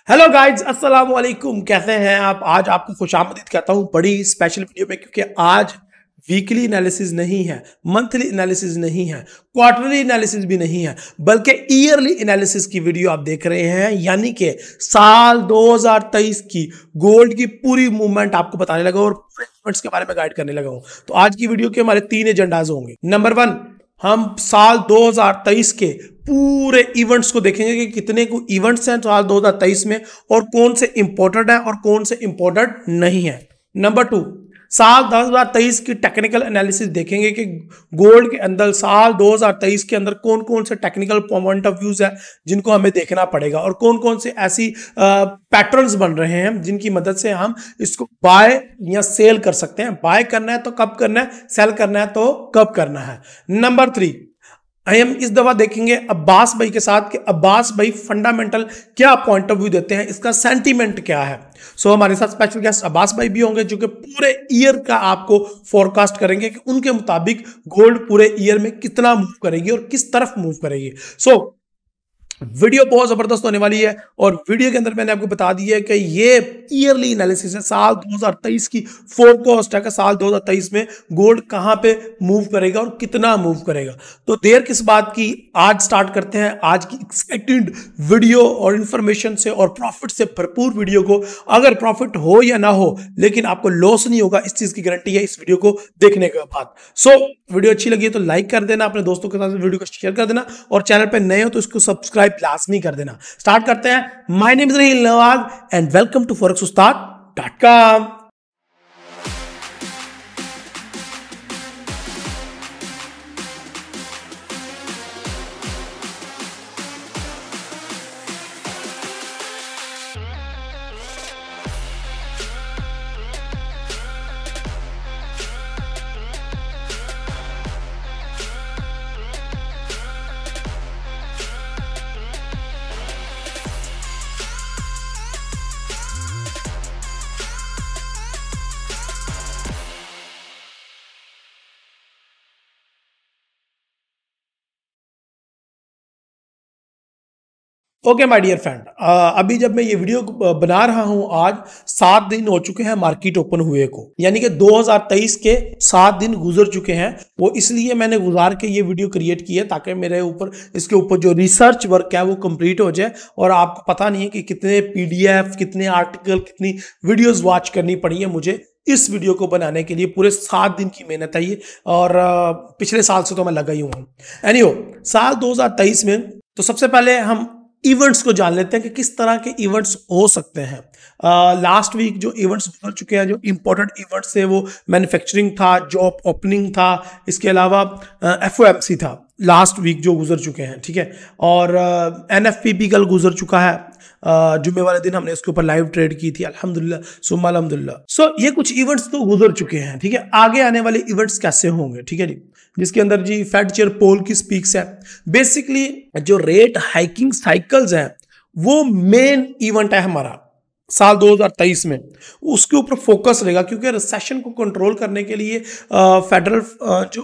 Hello guys, अस्सलाम वालेकुम। कैसे हैं आप? आज आपको खुशामदीद कहता हूं बड़ी स्पेशल वीडियो में, क्योंकि आज वीकली एनालिसिस नहीं है, मंथली एनालिसिस नहीं है, क्वार्टरली एनालिसिस भी नहीं है, बल्कि ईयरली एनालिसिस की वीडियो आप देख रहे हैं। यानी कि साल 2023 की गोल्ड की पूरी मूवमेंट आपको बताने लगा और पूरे इवेंट्स के बारे में गाइड करने लगा हूं। तो आज की वीडियो के हमारे 3 एजेंडाज होंगे। नंबर 1, हम साल 2023 के पूरे इवेंट्स को देखेंगे कि कितने को इवेंट्स हैं साल 2023 में और कौन से इंपॉर्टेंट है और कौन से इंपॉर्टेंट नहीं है। नंबर 2, साल 2023 की टेक्निकल एनालिसिस देखेंगे कि गोल्ड के अंदर साल 2023 के अंदर कौन कौन से टेक्निकल पॉइंट ऑफ व्यूज है जिनको हमें देखना पड़ेगा और कौन कौन से ऐसी पैटर्न्स बन रहे हैं जिनकी मदद से हम इसको बाय या सेल कर सकते हैं। बाय करना है तो कब करना है, सेल करना है तो कब करना है। नंबर 3, हम इस दफा देखेंगे अब्बास भाई के साथ कि अब्बास भाई फंडामेंटल क्या पॉइंट ऑफ व्यू देते हैं, इसका सेंटीमेंट क्या है। सो हमारे साथ स्पेशल गेस्ट अब्बास भाई भी होंगे जो कि पूरे ईयर का आपको फोरकास्ट करेंगे कि उनके मुताबिक गोल्ड पूरे ईयर में कितना मूव करेगी और किस तरफ मूव करेगी। सो वीडियो बहुत जबरदस्त होने वाली है और वीडियो के अंदर मैंने आपको बता दिया है कि ये ईयरली एनालिसिस है, साल 2023 की फोरकास्ट है कि साल 2023 में गोल्ड कहां पे मूव करेगा और कितना मूव करेगा। तो देर किस बात की, आज स्टार्ट करते हैं आज की एक्साइटेड वीडियो और इंफॉर्मेशन से और प्रॉफिट से भरपूर वीडियो को। अगर प्रॉफिट हो या ना हो, लेकिन आपको लॉस नहीं होगा, इस चीज की गारंटी है इस वीडियो को देखने के बाद। सो वीडियो अच्छी लगी है तो लाइक कर देना, अपने दोस्तों के साथ वीडियो को शेयर कर देना और चैनल पे नए हो तो इसको सब्सक्राइब लाजमी कर देना। स्टार्ट करते हैं। My name is Raheel Nawaz and welcome to forex-ustad.com। Okay my dear friend, अभी जब मैं ये वीडियो बना रहा हूं, आज 7 दिन हो चुके हैं मार्केट ओपन हुए को, यानी कि 2023 के 7 दिन गुजर चुके हैं। वो इसलिए मैंने गुजार के ये वीडियो क्रिएट की है ताकि मेरे ऊपर इसके ऊपर जो रिसर्च वर्क है वो कंप्लीट हो जाए। और आपको पता नहीं है कि कितने पीडीएफ, कितने आर्टिकल, कितनी वीडियोज वॉच करनी पड़ी है मुझे इस वीडियो को बनाने के लिए। पूरे 7 दिन की मेहनत है ये और पिछले साल से तो मैं लगा ही हूँ। एनीहो, साल 2023 में तो सबसे पहले हम इवेंट्स को जान लेते हैं कि किस तरह के इवेंट्स हो सकते हैं। लास्ट वीक जो इवेंट्स गुजर चुके हैं, जो इंपॉर्टेंट इवेंट्स थे, वो मैन्युफैक्चरिंग था, जॉब ओपनिंग था, इसके अलावा एफओएमसी था लास्ट वीक जो गुजर चुके हैं, ठीक है। और एनएफपीपी कल गुजर चुका है, जुम्मे वाले दिन हमने इसके ऊपर लाइव ट्रेड की थी, अल्हम्दुलिल्लाह सुम्मा अल्हम्दुलिल्लाह। सो ये कुछ इवेंट्स तो गुजर चुके हैं, ठीक है। आगे आने वाले इवेंट्स कैसे होंगे, ठीक है जी, जिसके अंदर जी फेड चेयर पोल की स्पीक्स है। बेसिकली जो रेट हाइकिंग साइकिल्स हैं वो मेन इवेंट है हमारा साल 2023 में, उसके ऊपर फोकस रहेगा। क्योंकि रिसेशन को कंट्रोल करने के लिए फेडरल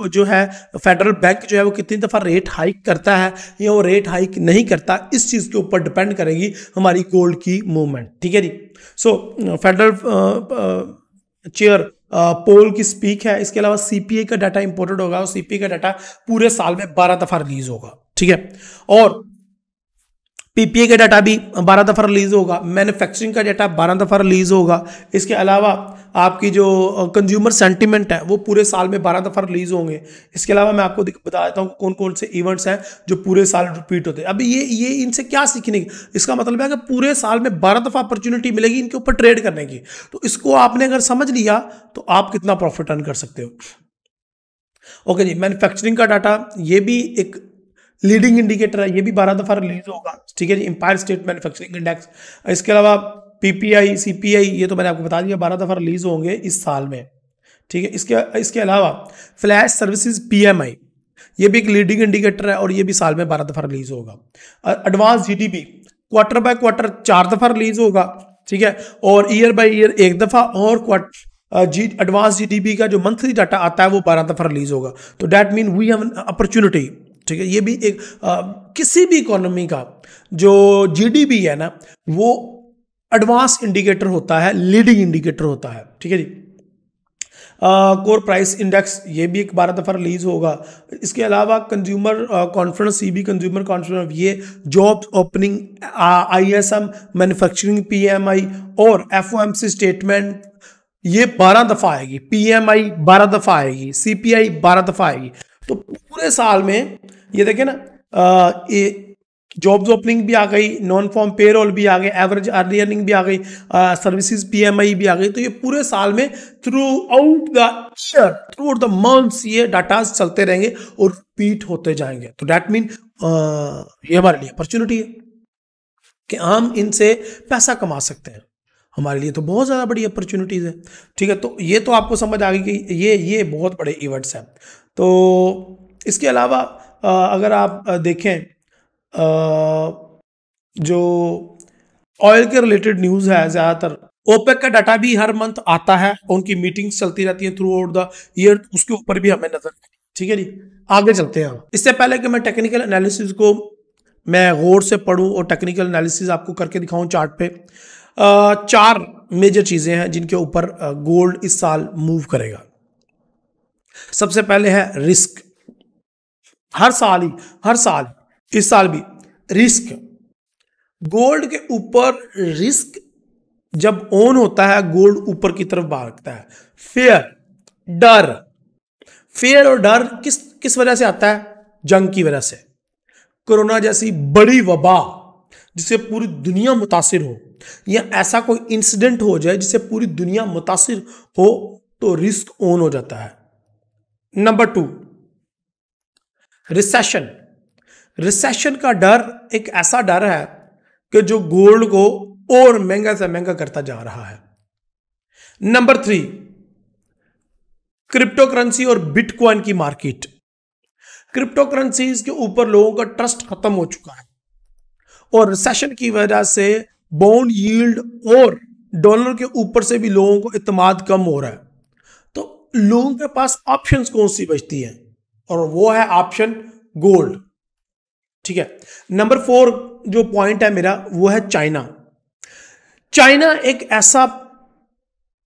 जो है फेडरल बैंक जो है वो कितनी दफ़ा रेट हाइक करता है या वो रेट हाइक नहीं करता, इस चीज़ के ऊपर डिपेंड करेगी हमारी गोल्ड की मूवमेंट, ठीक है जी। सो फेडरल चेयर पोल की स्पीक है। इसके अलावा सीपीए का डाटा इंपोर्टेड होगा और सीपीए का डाटा पूरे साल में 12 दफ़ा रिलीज होगा, ठीक है। और पीपीए का डाटा भी 12 दफ़ा रिलीज होगा, मैन्युफैक्चरिंग का डाटा 12 दफ़ा रिलीज होगा। इसके अलावा आपकी जो कंज्यूमर सेंटीमेंट है वो पूरे साल में 12 दफ़ा रिलीज होंगे। इसके अलावा मैं आपको बता देता हूँ कौन कौन से इवेंट्स हैं जो पूरे साल रिपीट होते हैं। अभी ये इनसे क्या सीखने की, इसका मतलब है कि पूरे साल में 12 दफ़ा अपॉर्चुनिटी मिलेगी इनके ऊपर ट्रेड करने की। तो इसको आपने अगर समझ लिया तो आप कितना प्रॉफिट अर्न कर सकते हो। ओके जी, मैन्युफैक्चरिंग का डाटा ये भी एक लीडिंग इंडिकेटर है, ये भी 12 दफ़ा रिलीज होगा, ठीक है जी, एम्पायर स्टेट मैन्युफैक्चरिंग इंडेक्स। इसके अलावा पीपीआई, सीपीआई, ये तो मैंने आपको बता दिया 12 दफ़ा रिलीज होंगे इस साल में, ठीक है। इसके अलावा फ्लैश सर्विसेज पीएमआई, ये भी एक लीडिंग इंडिकेटर है और ये भी साल में 12 दफ़ा रिलीज होगा। Advance GDP quarter by quarter 4 दफ़ा रिलीज होगा, ठीक है। और ईयर बाय ईयर 1 दफ़ा, और एडवांस जीडीपी का जो मंथली डाटा आता है वो 12 दफ़ा रिलीज होगा। तो that mean we have an opportunity ठीक है, ये भी एक किसी भी इकोनॉमी का जो जीडीपी है ना, वो एडवांस इंडिकेटर होता है, लीडिंग इंडिकेटर होता है। ठीक है जी। कोर प्राइस इंडेक्स ये भी एक 12 दफ़ा रिलीज होगा। इसके अलावा consumer conference, CB consumer conference, ये job opening, ISM manufacturing PMI और एफओएमसी स्टेटमेंट, ये 12 दफ़ा आएगी। पीएमआई 12 दफ़ा आएगी, सीपीआई 12 दफ़ा आएगी। तो पूरे साल में ये देखें ना, ये जॉब्स ओपनिंग भी आ गई, नॉन फॉर्म पेरोल भी आ गई, एवरेज अर्ली अर्निंग भी आ गई, सर्विसेज पीएमआई भी आ गई। तो ये पूरे साल में through out the year, through out the months ये डाटाज चलते रहेंगे और रिपीट होते जाएंगे। तो दैट मीन ये हमारे लिए अपॉर्चुनिटी है कि हम इनसे पैसा कमा सकते हैं। हमारे लिए तो बहुत ज़्यादा बड़ी अपॉर्चुनिटीज़ है। ठीक है, तो ये तो आपको समझ आ गई कि ये बहुत बड़े इवेंट्स हैं। तो इसके अलावा अगर आप देखें जो ऑयल के रिलेटेड न्यूज़ है, ज़्यादातर ओपेक का डाटा भी हर मंथ आता है, उनकी मीटिंग्स चलती रहती हैं थ्रू आउट द ईयर, उसके ऊपर भी हमें नजर। ठीक है जी, आगे चलते हैं। इससे पहले कि मैं टेक्निकल एनालिसिस को मैं गौर से पढ़ूं और टेक्निकल एनालिसिस आपको करके दिखाऊं चार्ट पे, 4 मेजर चीज़ें हैं जिनके ऊपर गोल्ड इस साल मूव करेगा। सबसे पहले है रिस्क। हर साल इस साल भी रिस्क, गोल्ड के ऊपर रिस्क जब ऑन होता है, गोल्ड ऊपर की तरफ भागता है। फेयर और डर किस वजह से आता है? जंग की वजह से। कोरोना जैसी बड़ी वबा जिससे पूरी दुनिया मुतासिर हो, या ऐसा कोई इंसिडेंट हो जाए जिससे पूरी दुनिया मुतासिर हो, तो रिस्क ऑन हो जाता है। नंबर 2, रिसेशन का डर एक ऐसा डर है कि जो गोल्ड को और महंगा से महंगा करता जा रहा है। नंबर 3, क्रिप्टो करेंसी और बिटकॉइन की मार्केट। क्रिप्टो करेंसीज के ऊपर लोगों का ट्रस्ट खत्म हो चुका है और रिसेशन की वजह से बॉन्ड यील्ड और डॉलर के ऊपर से भी लोगों को इत्मीनान कम हो रहा है। तो लोगों के पास ऑप्शंस कौन सी बचती हैं? और वो है ऑप्शन गोल्ड। ठीक है। नंबर 4 जो पॉइंट है मेरा, वो है चाइना एक ऐसा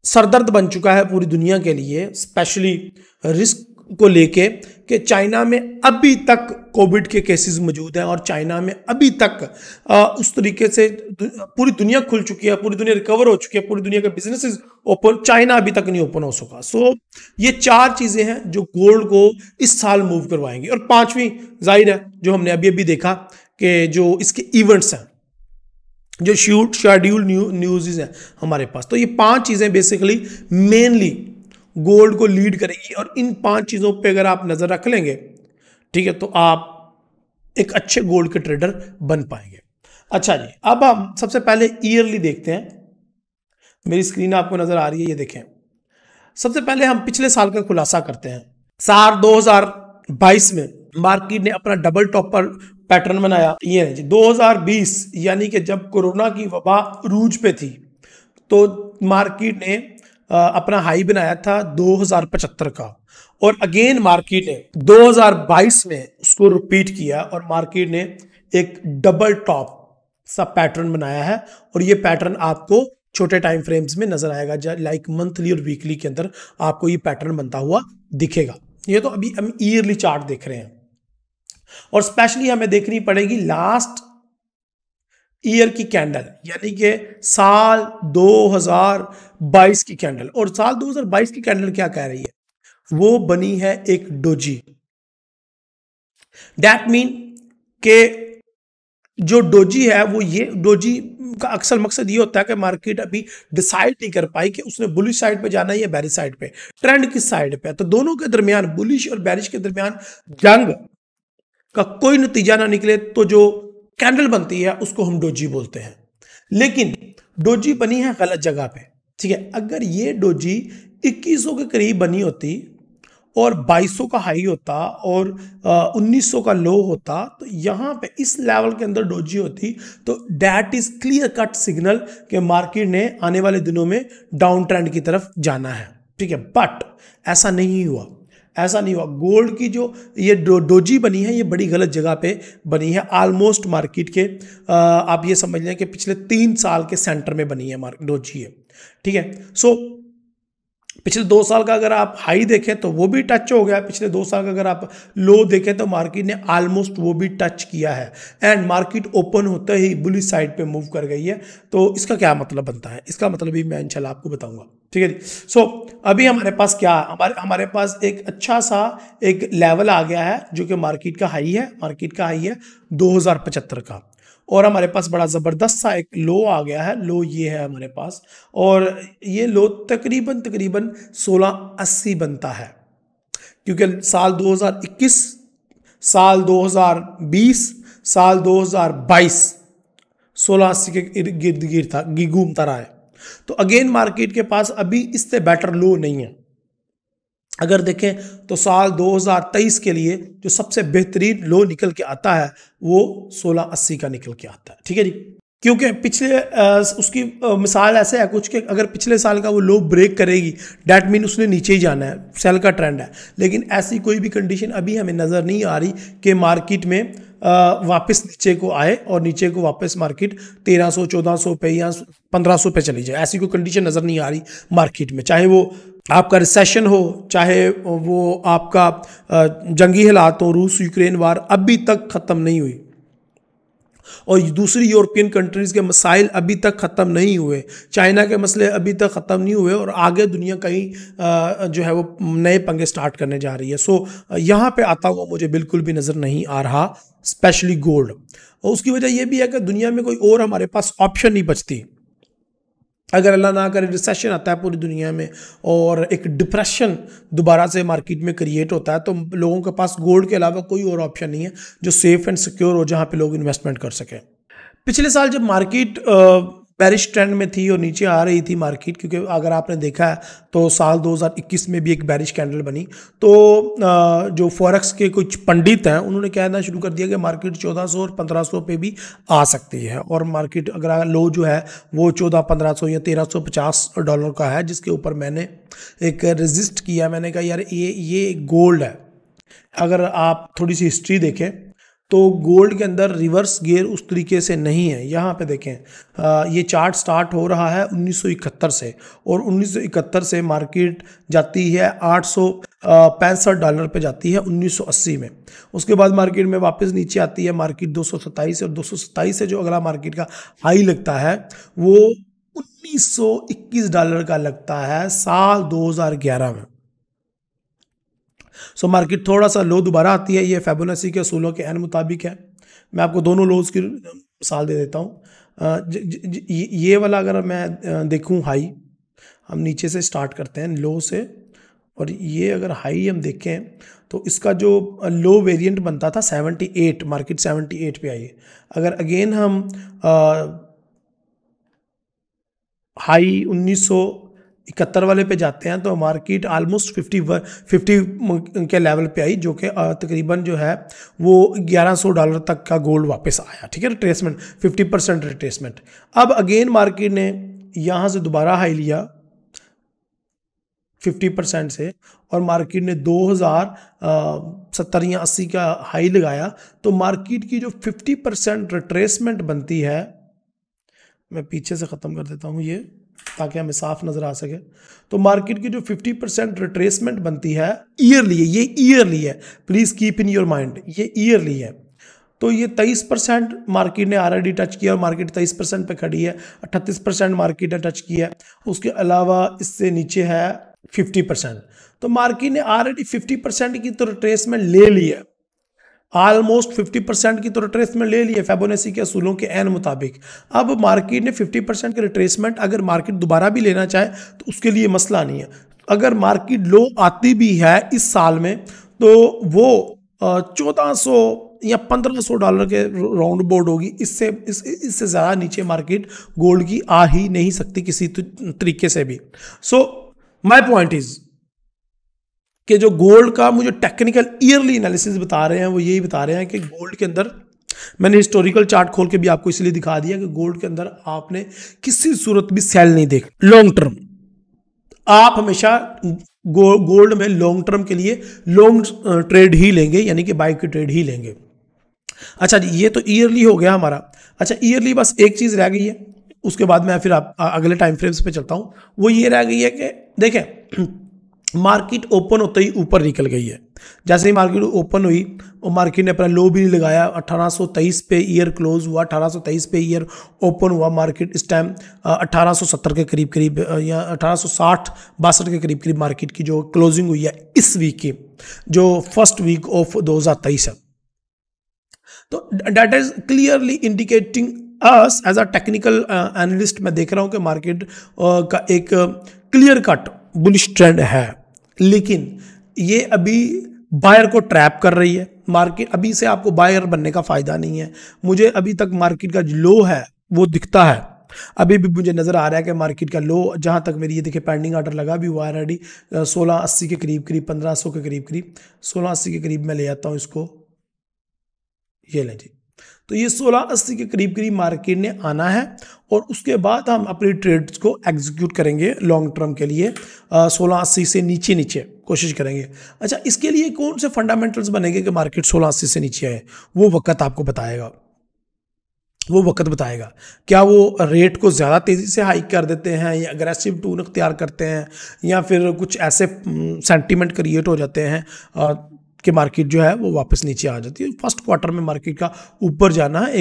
सरदर्द बन चुका है पूरी दुनिया के लिए, स्पेशली रिस्क को लेके, कि चाइना में अभी तक कोविड के केसेस मौजूद हैं और चाइना में अभी तक उस तरीके से पूरी दुनिया खुल चुकी है, पूरी दुनिया रिकवर हो चुकी है, पूरी दुनिया के बिजनेसेस ओपन, चाइना अभी तक नहीं ओपन हो सका। सो ये 4 चीज़ें हैं जो गोल्ड को इस साल मूव करवाएंगी। और 5वीं जाहिर है जो हमने अभी देखा कि जो इसके इवेंट्स हैं, जो शेड्यूल न्यूज़ हैं हमारे पास, तो ये 5 चीज़ें बेसिकली मेनली गोल्ड को लीड करेगी। और इन 5 चीज़ों पे अगर आप नज़र रख लेंगे, ठीक है, तो आप एक अच्छे गोल्ड के ट्रेडर बन पाएंगे। अच्छा जी, अब हम सबसे पहले ईयरली देखते हैं। मेरी स्क्रीन आपको नज़र आ रही है, ये देखें। सबसे पहले हम पिछले साल का खुलासा करते हैं। साल 2022 में मार्केट ने अपना डबल टॉप पर पैटर्न बनाया। ये है जी 2020, यानी कि जब कोरोना की वबा अरूज पे थी, तो मार्केट ने अपना हाई बनाया था 2075 का, और अगेन मार्केट ने 2022 में उसको रिपीट किया और मार्केट ने एक डबल टॉप सा पैटर्न बनाया है। और ये पैटर्न आपको छोटे टाइम फ्रेम्स में नजर आएगा, लाइक मंथली और वीकली के अंदर आपको ये पैटर्न बनता हुआ दिखेगा। ये तो अभी हम ईयरली चार्ट देख रहे हैं, और स्पेशली हमें देखनी पड़ेगी लास्ट ईयर की कैंडल, यानी कि साल 2022 की कैंडल। और साल 2022 की कैंडल क्या कह रही है? वो बनी है एक डोजी। दैट मीन के जो डोजी है, वो ये डोजी का अक्सर मकसद ये होता है कि मार्केट अभी डिसाइड नहीं कर पाई कि उसने बुलिश साइड पे जाना है या बेरिश साइड पे, ट्रेंड किस साइड पे है। तो दोनों के दरमियान, बुलिश और बेरिश के दरमियान जंग का कोई नतीजा ना निकले, तो जो कैंडल बनती है उसको हम डोजी बोलते हैं। लेकिन डोजी बनी है गलत जगह पे। ठीक है, अगर ये डोजी 2100 के करीब बनी होती और 2200 का हाई होता और 1900 का लो होता, तो यहां पे इस लेवल के अंदर डोजी होती, तो that is clear cut signal कि मार्केट ने आने वाले दिनों में डाउन ट्रेंड की तरफ जाना है। ठीक है, बट ऐसा नहीं हुआ। ऐसा नहीं हुआ। गोल्ड की जो ये डोजी बनी है ये बड़ी गलत जगह पे बनी है। ऑलमोस्ट मार्केट के आप ये समझ लें कि पिछले 3 साल के सेंटर में बनी है डोजी है, ठीक है। सो पिछले 2 साल का अगर आप हाई देखें तो वो भी टच हो गया, पिछले 2 साल का अगर आप लो देखें तो मार्केट ने ऑलमोस्ट वो भी टच किया है एंड मार्केट ओपन होते ही बुलिश साइड पे मूव कर गई है। तो इसका क्या मतलब बनता है, इसका मतलब भी मैं इंशाल्लाह आपको बताऊंगा, ठीक है जी। सो अभी हमारे पास क्या, हमारे पास एक अच्छा सा एक लेवल आ गया है जो कि मार्केट का हाई है, मार्केट का हाई है 2075 का, और हमारे पास बड़ा ज़बरदस्त सा एक लो आ गया है, लो ये है हमारे पास, और ये लो तकरीबन 1680 बनता है, क्योंकि साल 2021, साल 2020, साल 2022 1680 के गिर्द गिर्द था, घूमता रहा है। तो अगेन मार्केट के पास अभी इससे बेटर लो नहीं है। अगर देखें तो साल 2023 के लिए जो सबसे बेहतरीन लो निकल के आता है वो 1680 का निकल के आता है, ठीक है जी। क्योंकि पिछले उसकी मिसाल ऐसे है कुछ कि अगर पिछले साल का वो लो ब्रेक करेगी डैट मीन उसने नीचे ही जाना है, सेल का ट्रेंड है। लेकिन ऐसी कोई भी कंडीशन अभी हमें नज़र नहीं आ रही कि मार्केट में वापस नीचे को आए और नीचे को वापस मार्केट 1300 1400 पे या 1500 पे चली जाए, ऐसी कोई कंडीशन नज़र नहीं आ रही मार्केट में। चाहे वो आपका रिसेशन हो, चाहे वो आपका जंगी हालात हो, रूस यूक्रेन वार अभी तक ख़त्म नहीं हुई, और दूसरी यूरोपियन कंट्रीज़ के मसाइल अभी तक ख़त्म नहीं हुए, चाइना के मसले अभी तक ख़त्म नहीं हुए, और आगे दुनिया कहीं जो है वो नए पंगे स्टार्ट करने जा रही है। सो यहाँ पे आता हुआ मुझे बिल्कुल भी नज़र नहीं आ रहा, स्पेशली गोल्ड। और उसकी वजह यह भी है कि दुनिया में कोई और हमारे पास ऑप्शन नहीं बचती। अगर अल्लाह ना करे रिसेशन आता है पूरी दुनिया में और एक डिप्रेशन दोबारा से मार्केट में क्रिएट होता है, तो लोगों के पास गोल्ड के अलावा कोई और ऑप्शन नहीं है जो सेफ एंड सिक्योर हो, जहाँ पे लोग इन्वेस्टमेंट कर सकें। पिछले साल जब मार्केट बेरिश ट्रेंड में थी और नीचे आ रही थी मार्केट, क्योंकि अगर आपने देखा है तो साल 2021 में भी एक बेरिश कैंडल बनी, तो जो फॉरेक्स के कुछ पंडित हैं उन्होंने कहना शुरू कर दिया कि मार्केट 1400 और 1500 पे भी आ सकती है, और मार्केट अगर लो जो है वो 1400-1500 या 1350 डॉलर का है, जिसके ऊपर मैंने एक रजिस्ट किया। मैंने कहा यार ये गोल्ड है। अगर आप थोड़ी सी हिस्ट्री देखें तो गोल्ड के अंदर रिवर्स गियर उस तरीके से नहीं है। यहाँ पे देखें ये चार्ट स्टार्ट हो रहा है 1971 से, और 1971 से मार्केट जाती है 865 डॉलर पे जाती है 1980 में। उसके बाद मार्केट में वापस नीचे आती है मार्केट 227, और 227 से जो अगला मार्केट का हाई लगता है वो 1921 डॉलर का लगता है साल 2011 में। सो मार्केट थोड़ा सा लो दोबारा आती है, ये फिबोनाची के असूलों के एन मुताबिक है। मैं आपको दोनों लोज की मिसाल दे देता हूँ। ये वाला अगर मैं देखूँ हाई, हम नीचे से स्टार्ट करते हैं लो से, और ये अगर हाई हम देखें तो इसका जो लो वेरिएंट बनता था 78, मार्केट 78 पे आई है। अगर अगेन हम हाई 1971 वाले पे जाते हैं तो मार्केट ऑलमोस्ट 50 के लेवल पे आई, जो कि तकरीबन जो है वो 1100 डॉलर तक का गोल्ड वापस आया, ठीक है, रिट्रेसमेंट 50% रिट्रेसमेंट। अब अगेन मार्केट ने यहाँ से दोबारा हाई लिया 50% से, और मार्केट ने 2070 या 80 का हाई लगाया। तो मार्केट की जो 50% रिट्रेसमेंट बनती है, मैं पीछे से ख़त्म कर देता हूँ ये ताकि हमें साफ नज़र आ सके, तो मार्केट की जो 50% रिट्रेसमेंट बनती है ईयरली है, ये ईयरली है, please keep in your mind, ये ईयरली है। तो ये 23% मार्केट ने ऑलरेडी टच किया, और मार्केट 23% पे खड़ी है, 38% मार्केट ने टच किया है। उसके अलावा इससे नीचे है 50%। तो मार्केट ने ऑलरेडी 50% की तो रिट्रेसमेंट ले ली है, ऑलमोस्ट 50% की तो रिट्रेसमेंट ले ली है फिबोनाची के असूलों के एन मुताबिक। अब मार्केट ने 50% की रिट्रेसमेंट अगर मार्केट दोबारा भी लेना चाहे तो उसके लिए मसला नहीं है। अगर मार्केट लो आती भी है इस साल में तो वो 1400 या 1500 डॉलर के राउंड बोर्ड होगी, इससे ज़्यादा नीचे मार्केट गोल्ड की आ ही नहीं सकती किसी तरीके से भी। सो माई पॉइंट इज़ कि जो गोल्ड का मुझे टेक्निकल ईयरली एनालिसिस बता रहे हैं वो यही बता रहे हैं कि गोल्ड के अंदर, मैंने हिस्टोरिकल चार्ट खोल के भी आपको इसलिए दिखा दिया कि गोल्ड के अंदर आपने किसी सूरत भी सेल नहीं देखा। लॉन्ग टर्म आप हमेशा गोल्ड में लॉन्ग टर्म के लिए लॉन्ग ट्रेड ही लेंगे, यानी कि बाय की ट्रेड ही लेंगे। अच्छा जी, ये तो ईयरली हो गया हमारा। अच्छा, ईयरली बस एक चीज़ रह गई है, उसके बाद मैं फिर आप अगले टाइम फ्रेम्स पे चलता हूँ। वो ये रह गई है कि देखें, मार्केट ओपन होते ही ऊपर निकल गई है। जैसे ही मार्केट ओपन हुई और मार्केट ने अपना लो भी नहीं लगाया, 1823 पे ईयर क्लोज हुआ, 1823 पे ईयर ओपन हुआ। मार्केट इस टाइम 1870 के करीब करीब या 1860-62 के करीब करीब मार्केट की जो क्लोजिंग हुई है इस वीक की, जो फर्स्ट वीक ऑफ 2023 है। तो date is clearly indicating us as a technical analyst, मैं देख रहा हूं कि मार्केट का एक क्लियर कट बुलिश ट्रेंड है, लेकिन ये अभी बायर को ट्रैप कर रही है। मार्केट अभी से आपको बायर बनने का फायदा नहीं है। मुझे अभी तक मार्केट का जो लो है वो दिखता है, अभी भी मुझे नजर आ रहा है कि मार्केट का लो, जहां तक मेरी ये देखिए पेंडिंग ऑर्डर लगा भी हुआ है ऑलरेडी 1680 के करीब करीब, 1500 के करीब करीब, 1680 के करीब मैं ले आता हूं इसको, ये लें जी। तो ये 1680 के करीब करीब मार्केट ने आना है और उसके बाद हम अपनी ट्रेड्स को एग्जीक्यूट करेंगे लॉन्ग टर्म के लिए। 1680 से नीचे नीचे कोशिश करेंगे। अच्छा, इसके लिए कौन से फंडामेंटल्स बनेंगे कि मार्केट 1680 से नीचे आए, वो वक्त आपको बताएगा। वो वक्त बताएगा क्या वो रेट को ज़्यादा तेज़ी से हाइक कर देते हैं या अग्रेसिव टून अख्तियार करते हैं, या फिर कुछ ऐसे सेंटीमेंट क्रिएट हो जाते हैं कि मार्केट जो है वो वापस नीचे आ जाती है। फर्स्ट क्वार्टर में मार्केट का ऊपर जाना है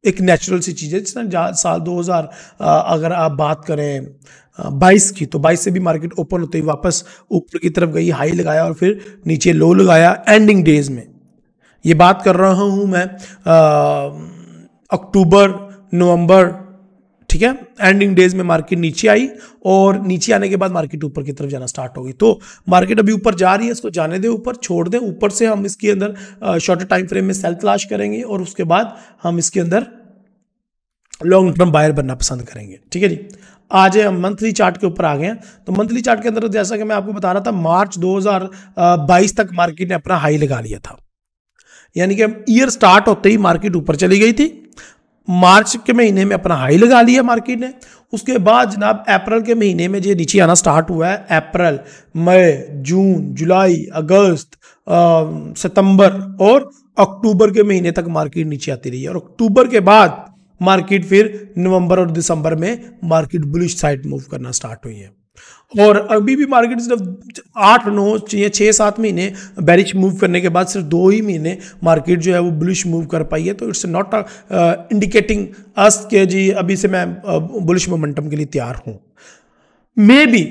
एक नेचुरल सी चीज़ है। जिसने साल 2000 अगर आप बात करें 22 की, तो 22 से भी मार्केट ओपन होते ही वापस ऊपर की तरफ गई, हाई लगाया और फिर नीचे लो लगाया एंडिंग डेज में। ये बात कर रहा हूँ मैं अक्टूबर नवंबर, ठीक है, एंडिंग डेज में मार्केट नीचे आई और नीचे आने के बाद मार्केट ऊपर की तरफ जाना स्टार्ट होगी। तो मार्केट अभी ऊपर जा रही है, इसको जाने दें, ऊपर छोड़ दें। ऊपर से हम इसके अंदर शॉर्टर टाइम फ्रेम में सेल तलाश करेंगे और उसके बाद हम इसके अंदर लॉन्ग टर्म बायर बनना पसंद करेंगे। ठीक है जी, आज हम मंथली चार्ट के ऊपर आ गए हैं। तो मंथली चार्ट के अंदर जैसा कि मैं आपको बता रहा था, मार्च 2022 तक मार्केट ने अपना हाई लगा लिया था, यानी कि ईयर स्टार्ट होते ही मार्केट ऊपर चली गई थी। मार्च के महीने में अपना हाई लगा लिया मार्केट ने। उसके बाद जनाब अप्रैल के महीने में जो नीचे आना स्टार्ट हुआ है, अप्रैल, मई, जून, जुलाई, अगस्त, सितंबर और अक्टूबर के महीने तक मार्केट नीचे आती रही है। और अक्टूबर के बाद मार्केट फिर नवंबर और दिसंबर में मार्केट बुलिश साइड मूव करना स्टार्ट हुई है। और अभी भी मार्केट सिर्फ 8-9 या 6-7 महीने बेरिश मूव करने के बाद सिर्फ 2 ही महीने मार्केट जो है वो बुलिश मूव कर पाई है। तो इट्स नॉट इंडिकेटिंग अस के जी अभी से मैं बुलिश मोमेंटम के लिए तैयार हूँ। मे बी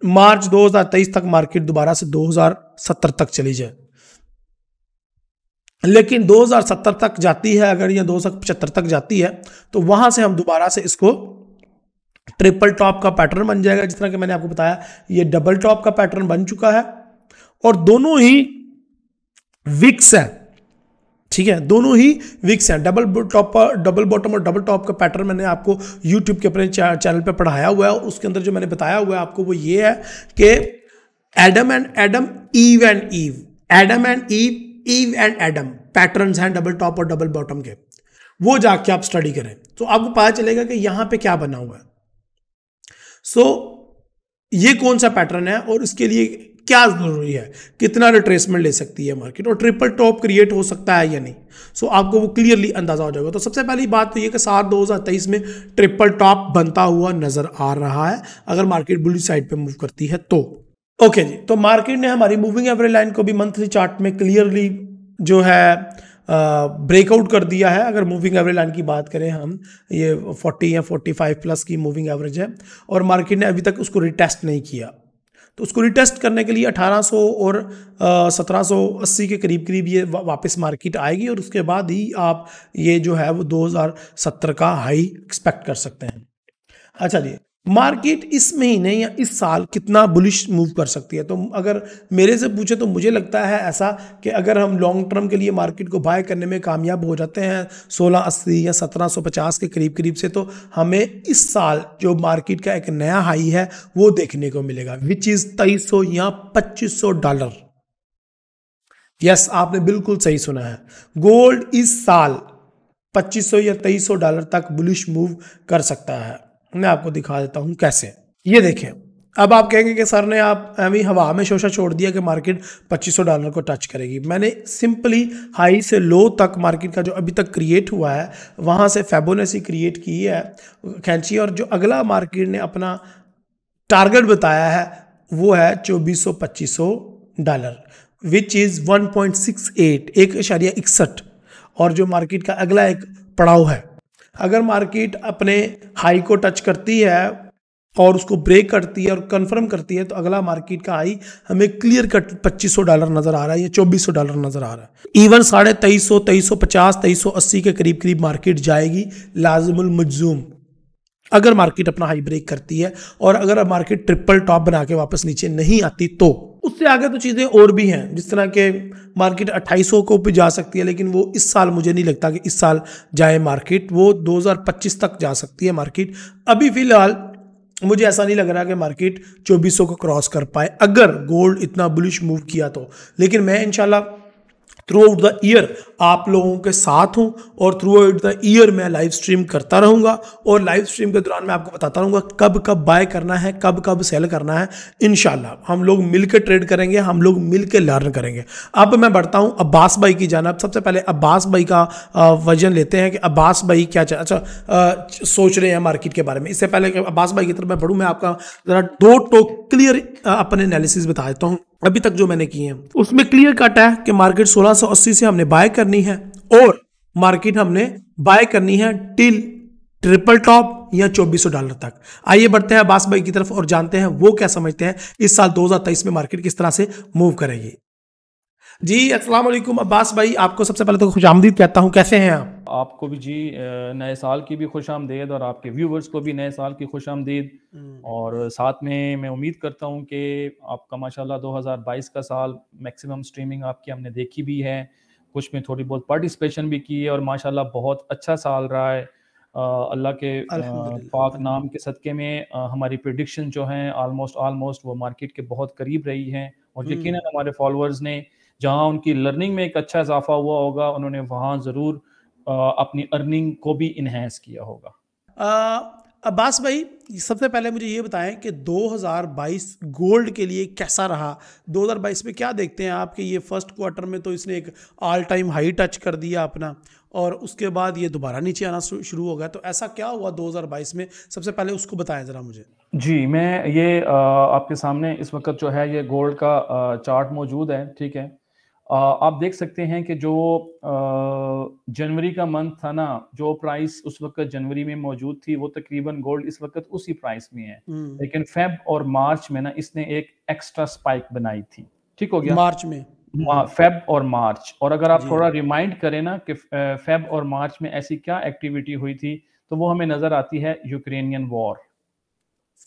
मार्च 2023 तक मार्केट दोबारा से 2070 तक चली जाए, लेकिन 2070 तक जाती है अगर, या 2075 तक जाती है, तो वहां से हम दोबारा से इसको ट्रिपल टॉप का पैटर्न बन जाएगा। जिस तरह कि मैंने आपको बताया, ये डबल टॉप का पैटर्न बन चुका है और दोनों ही विक्स है। ठीक है, दोनों ही विक्स हैं। डबल बॉटम और डबल टॉप का पैटर्न मैंने आपको यूट्यूब के अपने चैनल पे पढ़ाया हुआ है। उसके अंदर जो मैंने बताया हुआ है आपको वो ये है कि Adam and Adam, Eve and Eve, Adam and Eve, Eve and Adam patterns हैं डबल टॉप और डबल बॉटम के। वो जाके आप स्टडी करें तो आपको पता चलेगा कि यहां पे क्या बना हुआ है। ये कौन सा पैटर्न है और इसके लिए क्या जरूरी है, कितना रिट्रेसमेंट ले सकती है मार्केट, और ट्रिपल टॉप क्रिएट हो सकता है या नहीं। आपको वो क्लियरली अंदाजा हो जाएगा। तो सबसे पहली बात तो ये कि 7/2023 में ट्रिपल टॉप बनता हुआ नजर आ रहा है अगर मार्केट बुलिश साइड पे मूव करती है तो। ओके जी, तो मार्केट ने हमारी मूविंग एवरेज लाइन को भी मंथली चार्ट में क्लियरली जो है ब्रेकआउट कर दिया है। अगर मूविंग एवरेज लाइन की बात करें हम, ये 40 या 45 प्लस की मूविंग एवरेज है और मार्केट ने अभी तक उसको रिटेस्ट नहीं किया। तो उसको रिटेस्ट करने के लिए 1800 और 1780 के करीब करीब ये वापस मार्केट आएगी और उसके बाद ही आप ये जो है वो 2070 का हाई एक्सपेक्ट कर सकते हैं। अच्छा जी, मार्केट इस महीने या इस साल कितना बुलिश मूव कर सकती है, तो अगर मेरे से पूछे तो मुझे लगता है ऐसा कि अगर हम लॉन्ग टर्म के लिए मार्केट को बाय करने में कामयाब हो जाते हैं 1680 या 1750 के करीब करीब से, तो हमें इस साल जो मार्केट का एक नया हाई है वो देखने को मिलेगा, विच इज $2300 या $2500। यस, आपने बिल्कुल सही सुना है। गोल्ड इस साल $2500 या $2300 तक बुलिश मूव कर सकता है। मैं आपको दिखा देता हूं कैसे। ये देखें, अब आप कहेंगे कि सर ने आप अभी हवा में शोशा छोड़ दिया कि मार्केट $2500 को टच करेगी। मैंने सिंपली हाई से लो तक मार्केट का जो अभी तक क्रिएट हुआ है वहाँ से फिबोनाची क्रिएट की है खींची, और जो अगला मार्केट ने अपना टारगेट बताया है वो है $2400 विच इज़ 1.68 1.61। और जो मार्केट का अगला एक पड़ाव है, अगर मार्केट अपने हाई को टच करती है और उसको ब्रेक करती है और कंफर्म करती है तो अगला मार्केट का हाई हमें क्लियर कट $2500 नजर आ रहा है या $2400 नजर आ रहा है। इवन 2350, 2350, 2380 के करीब करीब मार्केट जाएगी लाजिमुल मजूम, अगर मार्केट अपना हाई ब्रेक करती है और अगर मार्केट ट्रिपल टॉप बना के वापस नीचे नहीं आती तो। उससे आगे तो चीज़ें और भी हैं, जिस तरह के मार्केट 2800 को भी जा सकती है, लेकिन वो इस साल मुझे नहीं लगता कि इस साल जाए मार्केट, वो 2025 तक जा सकती है मार्केट। अभी फिलहाल मुझे ऐसा नहीं लग रहा कि मार्केट 2400 को क्रॉस कर पाए अगर गोल्ड इतना बुलिश मूव किया तो। लेकिन मैं इंशाल्लाह थ्रू आउट द ईयर आप लोगों के साथ हूं और थ्रू आउट द ईयर मैं लाइव स्ट्रीम करता रहूंगा, और लाइव स्ट्रीम के दौरान मैं आपको बताता रहूंगा कब कब बाय करना है, कब कब सेल करना है। इंशाल्लाह हम लोग मिलकर ट्रेड करेंगे, हम लोग मिलकर लर्न करेंगे। अब मैं बढ़ता हूं अब्बास भाई की जानब। सबसे पहले अब्बास भाई का वजन लेते हैं कि अब्बास भाई क्या सोच रहे हैं मार्केट के बारे में। इससे पहले कि अब्बास भाई की तरफ मैं बढ़ूँ, मैं आपका जरा दो क्लियर अपने एनालिसिस बता देता हूँ। अभी तक जो मैंने किए हैं उसमें क्लियर कट है कि मार्केट 1680 से हमने बाय करनी है और मार्केट हमने बाय करनी है टिल ट्रिपल टॉप या $2400 तक। आइए बढ़ते हैं अब्बास भाई की तरफ और जानते हैं वो क्या समझते हैं इस साल 2023 में मार्केट किस तरह से मूव करेगी। जी अस्सलाम वालेकुम अब्बास भाई, आपको सबसे पहले तो खुशामदीद कहता हूं, कैसे हैं आप? आपको भी जी नए साल की भी खुशामदीद और आपके व्यूवर्स को भी नए साल की खुशामदीद। और साथ में मैं उम्मीद करता हूं कि आपका माशाल्लाह 2022 का साल मैक्सिमम स्ट्रीमिंग आपकी हमने देखी भी है, कुछ में थोड़ी बहुत पार्टिसिपेशन भी की है और माशाल्लाह बहुत अच्छा साल रहा है। अल्लाह के पाक नाम के सदक़े में हमारी प्रेडिक्शन जो हैं ऑलमोस्ट वो मार्केट के बहुत करीब रही हैं और यकीनन हमारे फॉलोअर्स ने जहां उनकी लर्निंग में एक अच्छा इजाफा हुआ होगा, उन्होंने वहां ज़रूर अपनी अर्निंग को भी इन्हेंस किया होगा। अब्बास भाई सबसे पहले मुझे ये बताएं कि 2022 गोल्ड के लिए कैसा रहा। 2022 में क्या देखते हैं आप कि ये फर्स्ट क्वार्टर में तो इसने एक ऑल टाइम हाई टच कर दिया अपना और उसके बाद ये दोबारा नीचे आना शुरू हो गया, तो ऐसा क्या हुआ 2022 में? सबसे पहले उसको बताएं ज़रा मुझे। जी, मैं ये आपके सामने इस वक्त जो है ये गोल्ड का चार्ट मौजूद है, ठीक है। आप देख सकते हैं कि जो जनवरी का मंथ था ना, जो प्राइस उस वक्त जनवरी में मौजूद थी वो तकरीबन गोल्ड इस वक्त उसी प्राइस में है, लेकिन फेब और मार्च में ना इसने एक एक्स्ट्रा स्पाइक बनाई थी, ठीक हो गया मार्च में, फेब और मार्च। और अगर आप थोड़ा रिमाइंड करें ना कि फेब और मार्च में ऐसी क्या एक्टिविटी हुई थी, तो वो हमें नजर आती है यूक्रेनियन वॉर।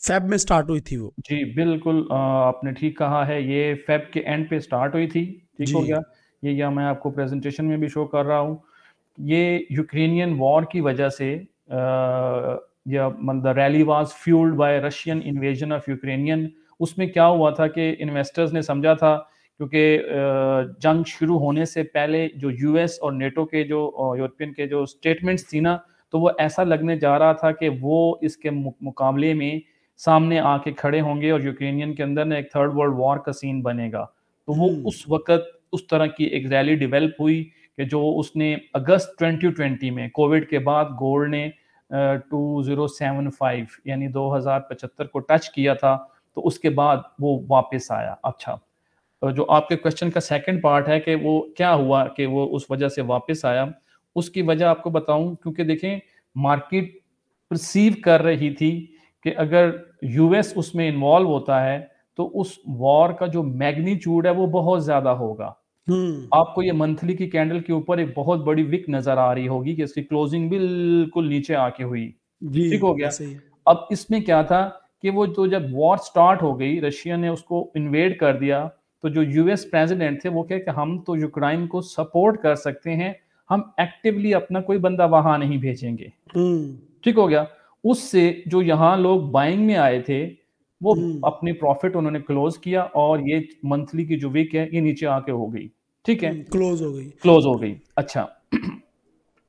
फेब में स्टार्ट हुई थी वो? जी बिल्कुल, आपने ठीक कहा है, ये फेब के एंड पे स्टार्ट हुई थी, ठीक हो गया। ये मैं आपको प्रेजेंटेशन में भी शो कर रहा हूँ। ये यूक्रेनियन वॉर की वजह से the rally was fuelled bye Russian invasion of Ukrainian. उसमें क्या हुआ था कि इन्वेस्टर्स ने समझा था, क्योंकि जंग शुरू होने से पहले जो यूएस और नेटो के जो यूरोपियन के जो स्टेटमेंट्स थी ना, तो वो ऐसा लगने जा रहा था कि वो इसके मुकाबले में सामने आके खड़े होंगे और यूक्रेनियन के अंदर ना एक थर्ड वर्ल्ड वॉर का सीन बनेगा। तो वो उस वक्त उस तरह की एक रैली डेवलप हुई कि जो उसने अगस्त 2020 में कोविड के बाद गोल्ड ने 2075 यानी 2075 को टच किया था, तो उसके बाद वो वापस आया। अच्छा, तो जो आपके क्वेश्चन का सेकंड पार्ट है कि वो क्या हुआ कि वो उस वजह से वापस आया, उसकी वजह आपको बताऊं, क्योंकि देखें मार्केट परसीव कर रही थी कि अगर यूएस उसमें इन्वॉल्व होता है तो उस वॉर का जो मैग्नीट्यूड है वो बहुत ज्यादा होगा। आपको ये मंथली की कैंडल के ऊपर एक बहुत बड़ी विक नजर आ रही होगी कि इसकी क्लोजिंग बिल्कुल नीचे आके हुई, ठीक हो गया। अब इसमें क्या था कि वो तो जब वॉर स्टार्ट हो गई, रशिया ने उसको इन्वेड कर दिया, तो जो यूएस प्रेसिडेंट थे वो कहे कि हम तो यूक्रेन को सपोर्ट कर सकते हैं, हम एक्टिवली अपना कोई बंदा वहां नहीं भेजेंगे, ठीक हो गया। उससे जो यहाँ लोग बाइंग में आए थे वो अपनी प्रॉफिट उन्होंने क्लोज किया और ये मंथली की जो वीक है ये नीचे आके हो गई, ठीक है, क्लोज हो गई, क्लोज हो गई। अच्छा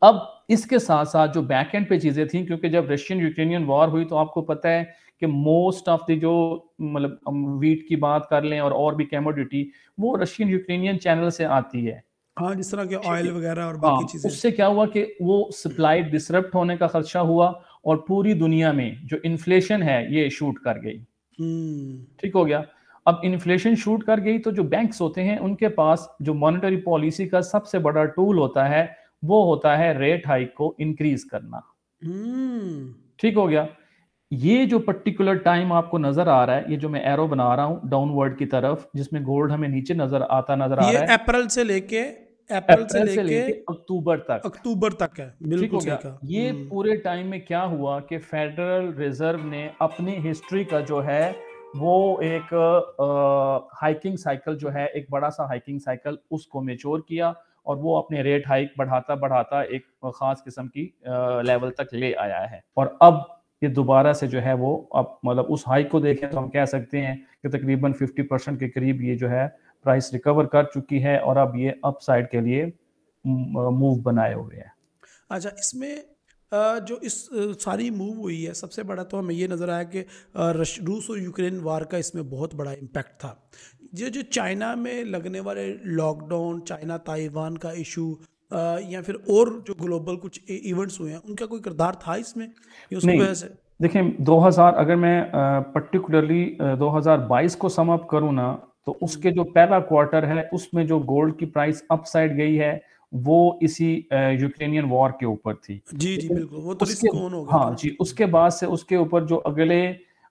अब इसके साथ साथ जो बैक एंड पे चीजें थी, क्योंकि जब रशियन यूक्रेनियन वॉर हुई तो आपको पता है कि मोस्ट ऑफ द जो मतलब हम वीट की बात कर लें और भी कमोडिटी वो रशियन यूक्रेनियन चैनल से आती है। हाँ, जिस तरह के ठीक ऑयल है। वगैरह और हाँ, बाकी चीजें। उससे क्या हुआ कि वो सप्लाई डिसरप्ट होने का खदशा हुआ और पूरी दुनिया में जो इन्फ्लेशन है ये शूट कर गई। ठीक हो गया। अब इन्फ्लेशन शूट कर गई तो जो बैंक्स होते हैं उनके पास जो मॉनेटरी पॉलिसी का सबसे बड़ा टूल होता है वो होता है रेट हाइक को इंक्रीज करना। ठीक हो गया। ये जो पर्टिकुलर टाइम आपको नजर आ रहा है, ये जो मैं एरो बना रहा हूं डाउनवर्ड की तरफ, जिसमें गोल्ड हमें नीचे नजर आ ये रहा है, अप्रैल से लेके अप्रैल से लेके अक्टूबर तक। अक्टूबर तक है, ठीक बिल्कुल हो सही गया। कहा। ये पूरे टाइम में क्या हुआ कि फेडरल रिजर्व ने अपनी हिस्ट्री का जो है वो एक हाइकिंग साइकिल जो है, एक बड़ा सा हाइकिंग साइकिल, उसको मेच्योर किया और वो अपने रेट हाइक बढ़ाता बढ़ाता एक खास किस्म की लेवल तक ले आया है। और अब ये दोबारा से जो है वो अब मतलब उस हाइक को देखें तो हम कह सकते हैं कि तकरीबन 50% के करीब ये जो है प्राइस रिकवर कर चुकी है और अब ये अपसाइड के लिए मूव बनाए हुए हैं। अच्छा, इसमें जो इस सारी मूव हुई है, सबसे बड़ा तो हमें ये नज़र आया कि रूस और यूक्रेन वार का इसमें बहुत बड़ा इम्पैक्ट था। ये जो चाइना में लगने वाले लॉकडाउन, चाइना ताइवान का इशू या फिर और जो ग्लोबल कुछ इवेंट्स हुए हैं, उनका कोई किरदार था इसमें या उसकी नहीं, वजह से? देखिए 2000 अगर मैं पर्टिकुलरली 2022 को सम अप करूं ना तो उसके जो पहला क्वार्टर है उसमें जो गोल्ड की प्राइस अपसाइड गई है वो इसी यूक्रेनियन वॉर के ऊपर थी। जी जी, लेकिन बिल्कुल, वो तो उसके रिस्क ऑन हो गया था हाँ ना। जी, उसके बाद से उसके ऊपर जो अगले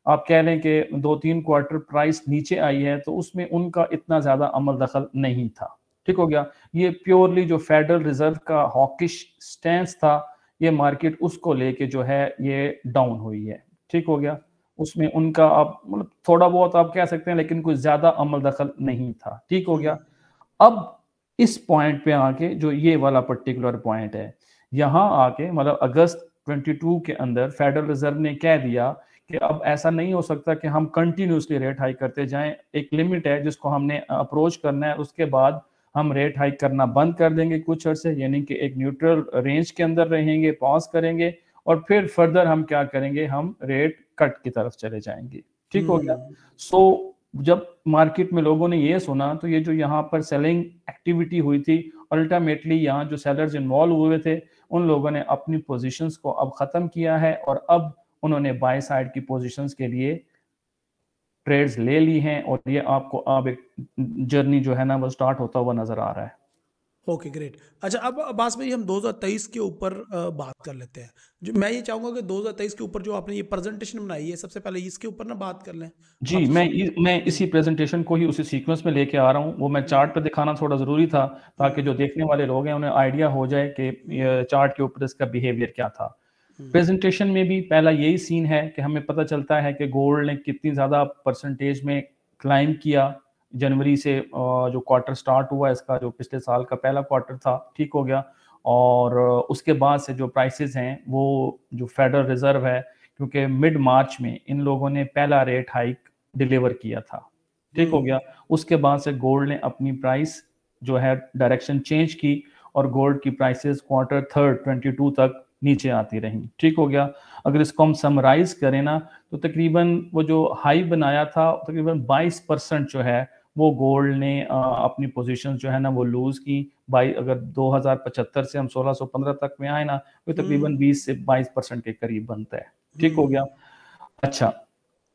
आप कह लें कि 2-3 क्वार्टर प्राइस नीचे आई है तो उसमें उनका इतना ज्यादा अमल दखल नहीं था। ठीक हो गया। ये प्योरली जो फेडरल रिजर्व का हॉकिश स्टैंस था, ये मार्केट उसको लेके जो है ये डाउन हुई है। ठीक हो गया। उसमें उनका आप मतलब थोड़ा बहुत आप कह सकते हैं लेकिन कुछ ज्यादा अमल दखल नहीं था। ठीक हो गया। अब इस पॉइंट पे आके जो ये वाला पर्टिकुलर पॉइंट है, यहां आके मतलब अगस्त 22 के अंदर फेडरल रिजर्व ने कह दिया कि अब ऐसा नहीं हो सकता कि हम कंटिन्यूसली रेट हाइक करते जाएं। एक लिमिट है जिसको हमने अप्रोच करना है, उसके बाद हम रेट हाइक करना बंद कर देंगे कुछ अर्से, यानी कि एक न्यूट्रल रेंज के अंदर रहेंगे, पॉज करेंगे और फिर फर्दर हम क्या करेंगे, हम रेट कट की तरफ चले जाएंगे। ठीक हो गया। सो जब मार्केट में लोगों ने ये सुना तो ये जो यहाँ पर सेलिंग एक्टिविटी हुई थी, अल्टीमेटली यहाँ जो सेलर्स इन्वॉल्व हुए थे उन लोगों ने अपनी पोजीशंस को अब खत्म किया है और अब उन्होंने बाय साइड की पोजीशंस के लिए ट्रेड्स ले ली हैं और ये आपको अब एक जर्नी जो है ना वो स्टार्ट होता हुआ नजर आ रहा है। Okay, great. अच्छा, अब अब्बास भाई हम 2023 के ऊपर बात कर लेते हैं। जो मैं ये चाहूंगा कि 2023 के ऊपर जो आपने ये प्रेजेंटेशन बनाई है, सबसे पहले इसके ऊपर ना बात कर लें। जी, मैं इसी प्रेजेंटेशन को ही उसी सीक्वेंस में लेके आ रहा हूँ। वो मैं चार्ट पे दिखाना थोड़ा ज़रूरी था ताकि जो देखने वाले लोग हैं उन्हें आइडिया हो जाए कि चार्ट के ऊपर इसका बिहेवियर क्या था। प्रेजेंटेशन में भी पहला यही सीन है कि हमें पता चलता है कि गोल्ड ने कितनी ज़्यादा परसेंटेज में क्लाइम किया जनवरी से, जो क्वार्टर स्टार्ट हुआ इसका, जो पिछले साल का पहला क्वार्टर था। ठीक हो गया। और उसके बाद से जो प्राइसेस हैं वो जो फेडरल रिजर्व है, क्योंकि मिड मार्च में इन लोगों ने पहला रेट हाइक डिलीवर किया था। ठीक हो गया। उसके बाद से गोल्ड ने अपनी प्राइस जो है डायरेक्शन चेंज की और गोल्ड की प्राइसेस क्वार्टर थर्ड 22 तक नीचे आती रही। ठीक हो गया। अगर इसको हम समराइज करें ना तो तकरीबन वो जो हाई बनाया था तकरीबन 22% जो है वो गोल्ड ने अपनी पोजीशन जो है ना वो लूज की। बाई अगर 2075 से हम 1615 तक में आए ना तो तकरीबन 20 से 22% के करीब बनता है। ठीक हो गया। अच्छा,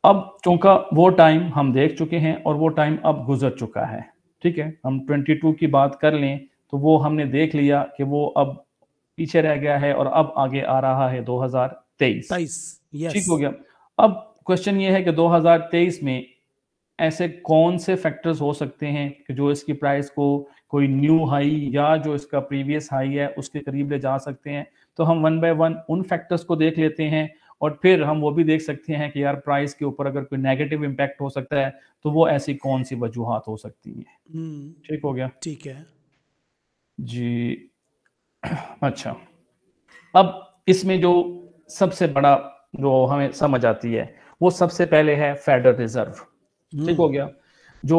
अब चूंकि वो टाइम हम देख चुके हैं और वो टाइम अब गुजर चुका है। ठीक है। हम 22 की बात कर लें तो वो हमने देख लिया कि वो अब पीछे रह गया है और अब आगे आ रहा है 2023। ठीक हो गया। अब क्वेश्चन ये है कि 2023 में ऐसे कौन से फैक्टर्स हो सकते हैं कि जो इसकी प्राइस को कोई न्यू हाई या जो इसका प्रीवियस हाई है उसके करीब ले जा सकते हैं। तो हम वन बाय वन उन फैक्टर्स को देख लेते हैं और फिर हम वो भी देख सकते हैं कि यार प्राइस के ऊपर अगर कोई नेगेटिव इम्पैक्ट हो सकता है तो वो ऐसी कौन सी वजूहात हो सकती हैं। ठीक हो गया। ठीक है जी। अच्छा, अब इसमें जो सबसे बड़ा जो हमें समझ आती है वो सबसे पहले है फेडरल रिजर्व। ठीक हो गया। जो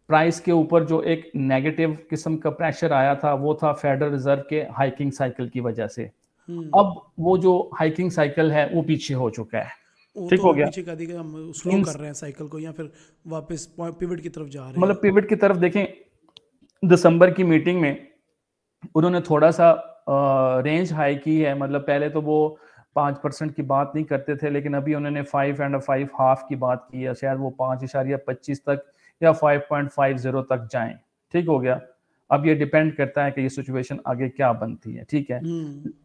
प्राइस के ऊपर जो एक नेगेटिव किस्म का प्रेशर आया था वो था फेडरल रिजर्व के हाइकिंग साइकिल की वजह से। अब वो जो हाइकिंग साइकिल है वो पीछे हो चुका है, वो ठीक तो हो गया। पीछे का दी हम स्लो कर रहे हैं साइकिल को, या फिर वापस पिवट की तरफ जा रहे हैं। मतलब पिवट की तरफ देखें, दिसंबर की मीटिंग में उन्होंने थोड़ा सा रेंज हाई की है। मतलब पहले तो वो 5% की बात नहीं करते थे, लेकिन अभी उन्होंने 5.5 हाफ की बात की है। शायद वो 5.25 तक या 5.50 तक जाएं, ठीक हो गया। अब ये डिपेंड करता है कि ये सिचुएशन आगे क्या बनती है, ठीक है।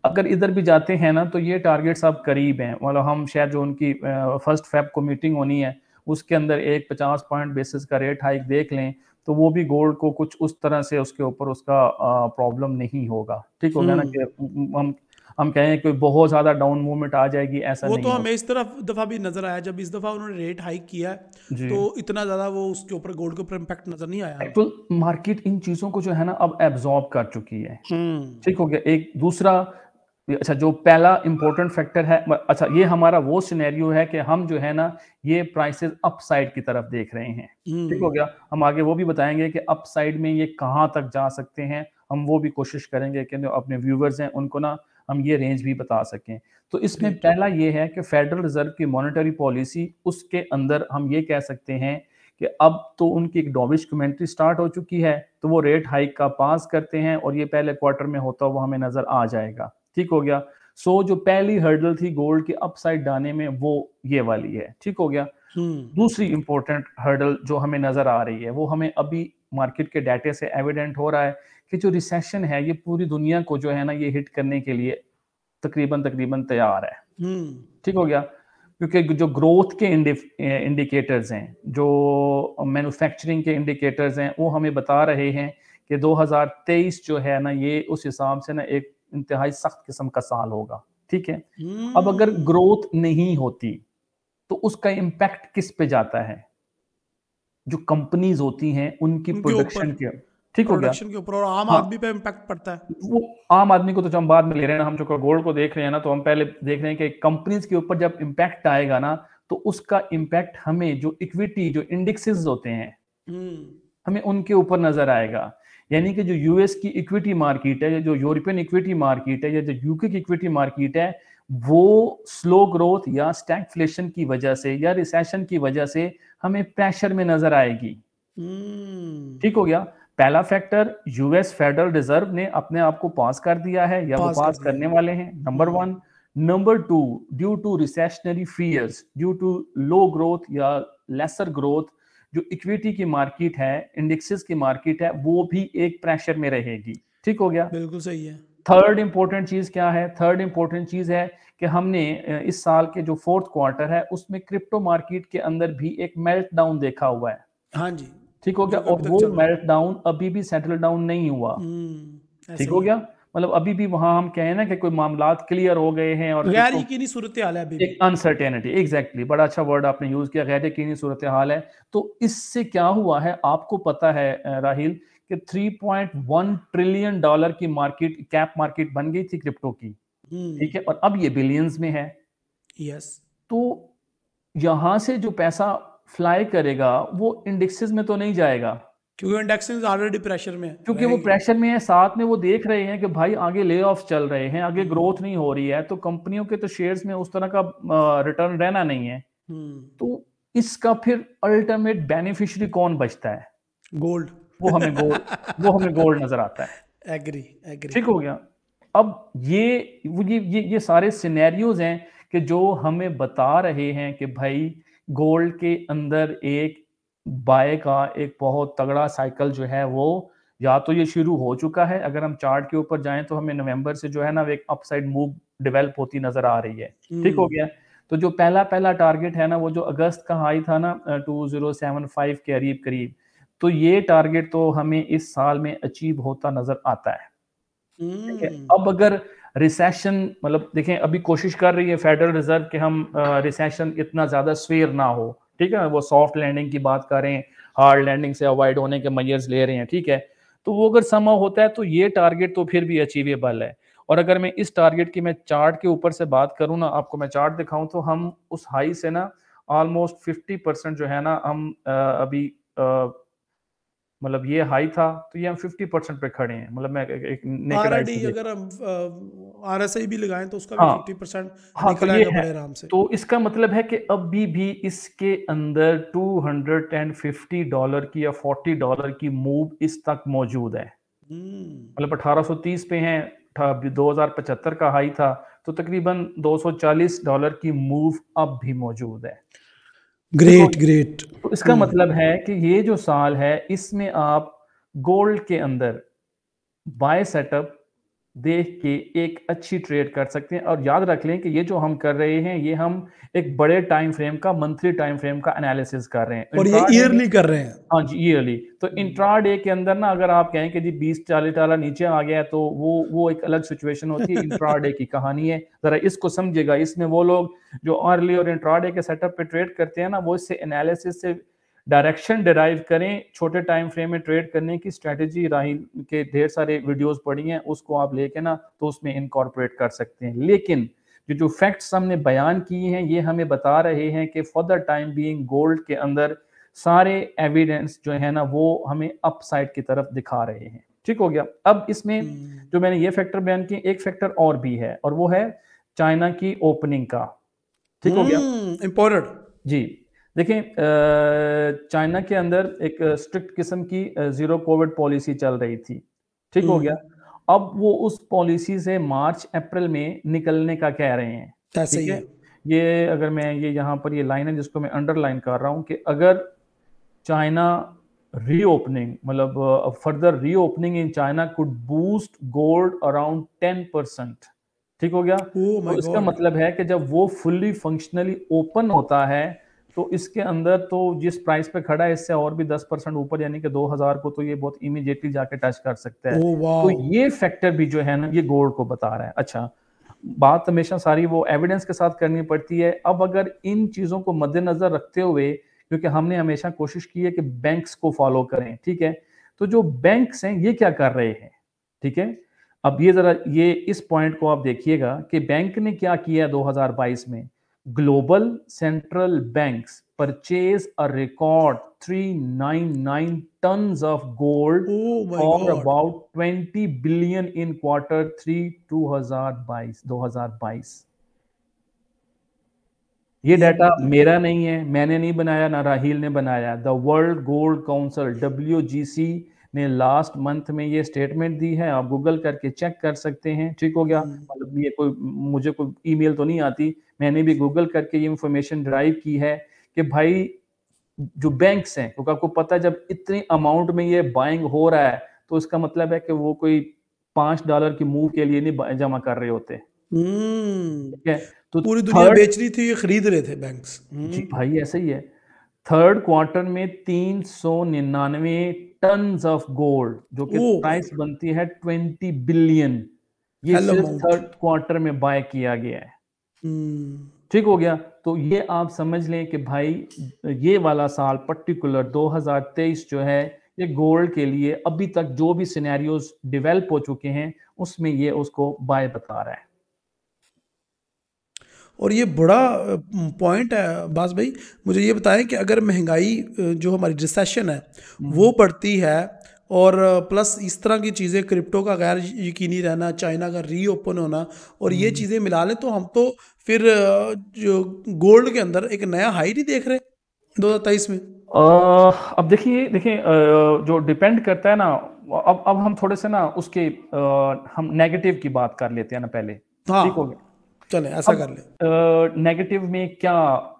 अगर इधर भी जाते हैं ना तो ये टारगेट्स अब करीब हैं। मतलब हम शायद जो उनकी 1 फेब को मीटिंग होनी है उसके अंदर एक 50 पॉइंट बेसिस का रेट हाइक देख लें तो वो भी गोल्ड को कुछ उस तरह से उसके ऊपर उसका प्रॉब्लम नहीं होगा, ठीक हो गया ना। कि हम कहें कि बहुत ज्यादा डाउन मूवमेंट आ जाएगी, ऐसा वो नहीं तो होगा। हमें इस तरफ दफा भी नजर आया, जब इस दफा उन्होंने रेट हाइक किया है जी, तो इतना ज्यादा वो उसके ऊपर गोल्ड के ऊपर इम्पैक्ट नजर नहीं आया हमें। एक्चुअल मार्केट इन चीजों को जो है ना अब एब्जॉर्ब कर चुकी है, ठीक हो गया। एक दूसरा, अच्छा जो पहला इंपॉर्टेंट फैक्टर है, अच्छा ये हमारा वो सिनेरियो है कि हम जो है ना ये प्राइसेस अपसाइड की तरफ देख रहे हैं, ठीक हो गया। हम आगे वो भी बताएंगे कि अपसाइड में ये कहां तक जा सकते हैं, हम वो भी कोशिश करेंगे कि जो अपने व्यूवर्स हैं उनको ना हम ये रेंज भी बता सकें। तो इसमें पहला ये है कि फेडरल रिजर्व की मॉनेटरी पॉलिसी, उसके अंदर हम ये कह सकते हैं कि अब तो उनकी एक डॉविश कमेंट्री स्टार्ट हो चुकी है, तो वो रेट हाइक का पास करते हैं और ये पहले क्वार्टर में होता हुआ हमें नजर आ जाएगा, ठीक हो गया। सो जो पहली हर्डल थी गोल्ड की अपसाइड आने में वो ये वाली है, ठीक हो गया। दूसरी इंपॉर्टेंट हर्डल जो हमें नजर आ रही है वो हमें अभी मार्केट के डाटे से एविडेंट हो रहा है कि जो रिसेशन है ये पूरी दुनिया को जो है ना ये हिट करने के लिए तकरीबन तैयार है, ठीक हो गया। क्योंकि जो ग्रोथ के इंडिकेटर्स हैं, जो मैन्युफैक्चरिंग के इंडिकेटर्स हैं, वो हमें बता रहे हैं कि 2023 जो है ना ये उस हिसाब से ना एक इंतहाई सख्त किस्म का साल होगा, ठीक है। अब अगर ग्रोथ नहीं होती तो उसका इम्पैक्ट किस पे जाता है? जो कंपनीज होती हैं उनकी प्रोडक्शन के, ठीक हो गया। प्रोडक्शन के ऊपर, और आम हाँ, आदमी पे इम्पैक्ट पड़ता है। वो आम आदमी को तो जो हम बाद में ले रहे हैं ना, हम जो गोल्ड को देख रहे हैं ना, तो हम पहले देख रहे हैं कि कंपनीज के ऊपर जब इम्पैक्ट आएगा ना तो उसका इम्पैक्ट हमें जो इक्विटी जो इंडेक्सेस होते हैं हमें उनके ऊपर नजर आएगा। यानी कि जो यूएस की इक्विटी मार्केट है, जो यूरोपियन इक्विटी मार्केट है, या जो यूके की इक्विटी मार्केट है, वो स्लो ग्रोथ या स्टैगफ्लेशन की वजह से या रिसेशन की वजह से हमें प्रेशर में नजर आएगी, ठीक हो गया। पहला फैक्टर, यूएस फेडरल रिजर्व ने अपने आप को पास कर दिया है या वो पास करने वाले हैं, number 1। Number 2, due to recessionary fears, due to low growth या लेसर ग्रोथ, जो इक्विटी की मार्केट है, इंडेक्सेस की मार्केट है, वो भी एक प्रेशर में रहेगी, ठीक हो गया। बिल्कुल सही है। थर्ड इंपॉर्टेंट चीज क्या है? थर्ड इंपॉर्टेंट चीज है कि हमने इस साल के जो फोर्थ क्वार्टर है उसमें क्रिप्टो मार्केट के अंदर भी एक मेल्ट डाउन देखा हुआ है, हाँ जी, ठीक हो गया। और वो मेल्ट डाउन अभी भी सेटल डाउन नहीं हुआ, ठीक हो गया। मतलब अभी भी वहां हम कहें ना कि कोई मामलात क्लियर हो गए हैं और गैर यकीनी सूरत हाल है अभी भी। एक अनसर्टेनिटी, एग्जैक्टली, बड़ा अच्छा वर्ड आपने यूज किया, गैर यकीनी सूरत हाल है। तो इससे क्या हुआ है आपको पता है राहिल कि 3.1 ट्रिलियन डॉलर की मार्केट कैप मार्केट बन गई थी क्रिप्टो की, ठीक है। और अब ये बिलियंस में है। यस। तो यहां से जो पैसा फ्लाई करेगा वो इंडेक्सेस में तो नहीं जाएगा, क्योंकि इंडेक्सेस ऑलरेडी प्रेशर में है, क्योंकि वो प्रेशर में है। साथ में वो देख रहे हैं कि भाई आगे ले ऑफ चल रहे हैं, आगे ग्रोथ नहीं हो रही है, तो कंपनियों के तो शेयर्स में उस तरह का रिटर्न रहना नहीं है। तो इसका फिर अल्टीमेट बेनिफिशियरी कौन बचता है? गोल्ड। वो हमें गोल्ड नजर आता है। एग्री एग्री, ठीक हो गया। अब ये सारे सिनेरियोज हैं कि जो हमें बता रहे हैं कि भाई गोल्ड के अंदर एक बाय का एक बहुत तगड़ा साइकिल जो है वो या तो ये शुरू हो चुका है। अगर हम चार्ट के ऊपर जाएं तो हमें नवंबर से जो है ना एक अपसाइड मूव डेवलप होती नजर आ रही है, ठीक हो गया। तो जो पहला टारगेट है ना, वो जो अगस्त का हाई था ना 2075 के करीब करीब, तो ये टारगेट तो हमें इस साल में अचीव होता नजर आता है, ठीक है। अब अगर रिसेशन, मतलब देखें अभी कोशिश कर रही है फेडरल रिजर्व कि हम रिसेशन इतना ज्यादा स्वेयर ना हो, ठीक है। वो सॉफ्ट लैंडिंग की बात कर रहे हैं, हार्ड लैंडिंग से अवॉइड होने के मेजर्स ले रहे हैं, ठीक है। तो वो अगर समा होता है तो ये टारगेट तो फिर भी अचीवेबल है। और अगर मैं इस टारगेट की मैं चार्ट के ऊपर से बात करूं ना, आपको मैं चार्ट दिखाऊं, तो हम उस हाई से ना ऑलमोस्ट 50% जो है ना हम अभी मतलब ये हाई था तो ये हम 50% पे खड़े हैं, मतलब मैं एक नेकेड आई से ऑलरेडी अगर हम RSI भी लगाएं तो उसका भी हाँ 50% हाँ, तो निकल ये आएगा है। बड़े आराम से। तो इसका मतलब है कि अभी भी इसके अंदर $250 की या $40 की मूव इस तक मौजूद है। मतलब 1830 पे हैं, 2075 का हाई था, तो तकरीबन $240 की मूव अब भी मौजूद है। ठीक हो ग्रेट गया? ग्रेट। तो इसका मतलब है कि ये जो साल है इसमें आप गोल्ड के अंदर बाय सेटअप देख के एक अच्छी ट्रेड कर सकते हैं। और याद रख लें कि ये जो हम कर रहे हैं ये हम एक बड़े टाइम फ्रेम का, मंथली टाइम फ्रेम का एनालिसिस कर रहे हैं। और ये इंट्राडे में ईयरली कर रहे हैं। हाँ जी, ईयरली। तो इंट्राडे के अंदर ना अगर आप कहें कि जी 20-40 डॉलर नीचे आ गया है तो वो एक अलग सिचुएशन होती है। इंट्राडे की कहानी है, जरा इसको समझिएगा। इसमें वो लोग जो अर्ली और इंट्राडे के सेटअप पे ट्रेड करते हैं ना, वो इससे एनालिसिस से डायरेक्शन डिराइव करें। छोटे टाइम फ्रेम में ट्रेड करने की स्ट्रेटजी राहिल के ढेर सारे वीडियोस पड़ी हैं, उसको आप लेके ना तो उसमें इनकॉर्पोरेट कर सकते हैं। लेकिन जो फैक्ट्स हमने बयान किए हैं ये हमें बता रहे हैं कि for the time being gold के अंदर सारे एविडेंस जो है ना वो हमें अपसाइड की तरफ दिखा रहे हैं। ठीक हो गया। अब इसमें जो मैंने ये फैक्टर बयान किए, एक फैक्टर और भी है और वो है चाइना की ओपनिंग का। ठीक हो गया इम्पोर्टेंट। जी। देखें, चाइना के अंदर एक स्ट्रिक्ट किस्म की जीरो कोविड पॉलिसी चल रही थी। ठीक हो गया। अब वो उस पॉलिसी से मार्च अप्रैल में निकलने का कह रहे हैं। ऐसा ठीक ही है। है। ये अगर मैं ये यहाँ पर ये लाइन है जिसको मैं अंडरलाइन कर रहा हूँ कि अगर चाइना रीओपनिंग, मतलब further reopening in China could boost gold around 10%। ठीक हो गया। ओह तो माय इसका गॉड। मतलब है कि जब वो फुल्ली फंक्शनली ओपन होता है तो इसके अंदर तो जिस प्राइस पे खड़ा है इससे और भी 10% ऊपर, यानी कि 2000 को तो ये बहुत इमीडिएटली जाके टच कर सकता है। ओह तो वाओ। ये फैक्टर भी जो है ना ये गोल्ड को बता रहा है। अच्छा, बात हमेशा सारी वो एविडेंस के साथ करनी पड़ती है। अब अगर इन चीजों को मद्देनजर रखते हुए, क्योंकि हमने हमेशा कोशिश की है कि बैंक्स को फॉलो करें, ठीक है, तो जो बैंक्स हैं ये क्या कर रहे हैं, ठीक है। अब ये जरा ये इस पॉइंट को आप देखिएगा कि बैंक ने क्या किया 2022 में। Global central banks purchase a record 399 tons of gold oh my for God. About 20 billion in Q3 2022। ये ये डाटा मेरा नहीं है, मैंने नहीं बनाया, ना राहील ने बनाया। The world gold council WGC ने लास्ट मंथ में ये स्टेटमेंट दी है, आप गूगल करके चेक कर सकते हैं। ठीक हो गया। मतलब ये कोई मुझे कोई ईमेल तो नहीं आती, मैंने भी गूगल करके ये इंफॉर्मेशन ड्राइव की है कि भाई जो बैंक्स हैं, क्योंकि आपको पता है जब इतनी अमाउंट में ये बाइंग हो रहा है तो इसका मतलब है कि वो कोई $5 की मूव के लिए नहीं जमा कर रहे होते। ठीक है। तो पूरी दुनिया थर्ड, बेच रही थी, ये खरीद रहे थे बैंक्स। जी भाई ऐसा ही है। थर्ड क्वार्टर में 399 टन ऑफ गोल्ड, जो कि ओह माय प्राइस बनती है 20 बिलियन, ये हेल सिर्फ अमाउंट। थर्ड क्वार्टर में बाय किया गया है। ठीक हो गया। तो ये आप समझ लें कि भाई ये वाला साल पर्टिकुलर 2023 जो है ये गोल्ड के लिए अभी तक जो भी सिनेरियोज डेवलप हो चुके हैं उसमें ये उसको बाय बता रहा है। और ये बड़ा पॉइंट है बास भाई। मुझे ये बताएं कि अगर महंगाई जो हमारी रिसेशन है वो बढ़ती है और प्लस इस तरह की चीज़ें, क्रिप्टो का गैर यकीनी रहना, चाइना का रीओपन होना और ये चीज़ें मिला लें तो हम तो फिर जो गोल्ड के अंदर एक नया हाई नहीं देख रहे 2023 में। अब देखिए देखिए, जो डिपेंड करता है ना, अब हम थोड़े से ना उसके हम नेगेटिव की बात कर लेते हैं ना पहले। ठीक हो हाँ गया। चलें ऐसा कर लें। अब नेगेटिव में क्या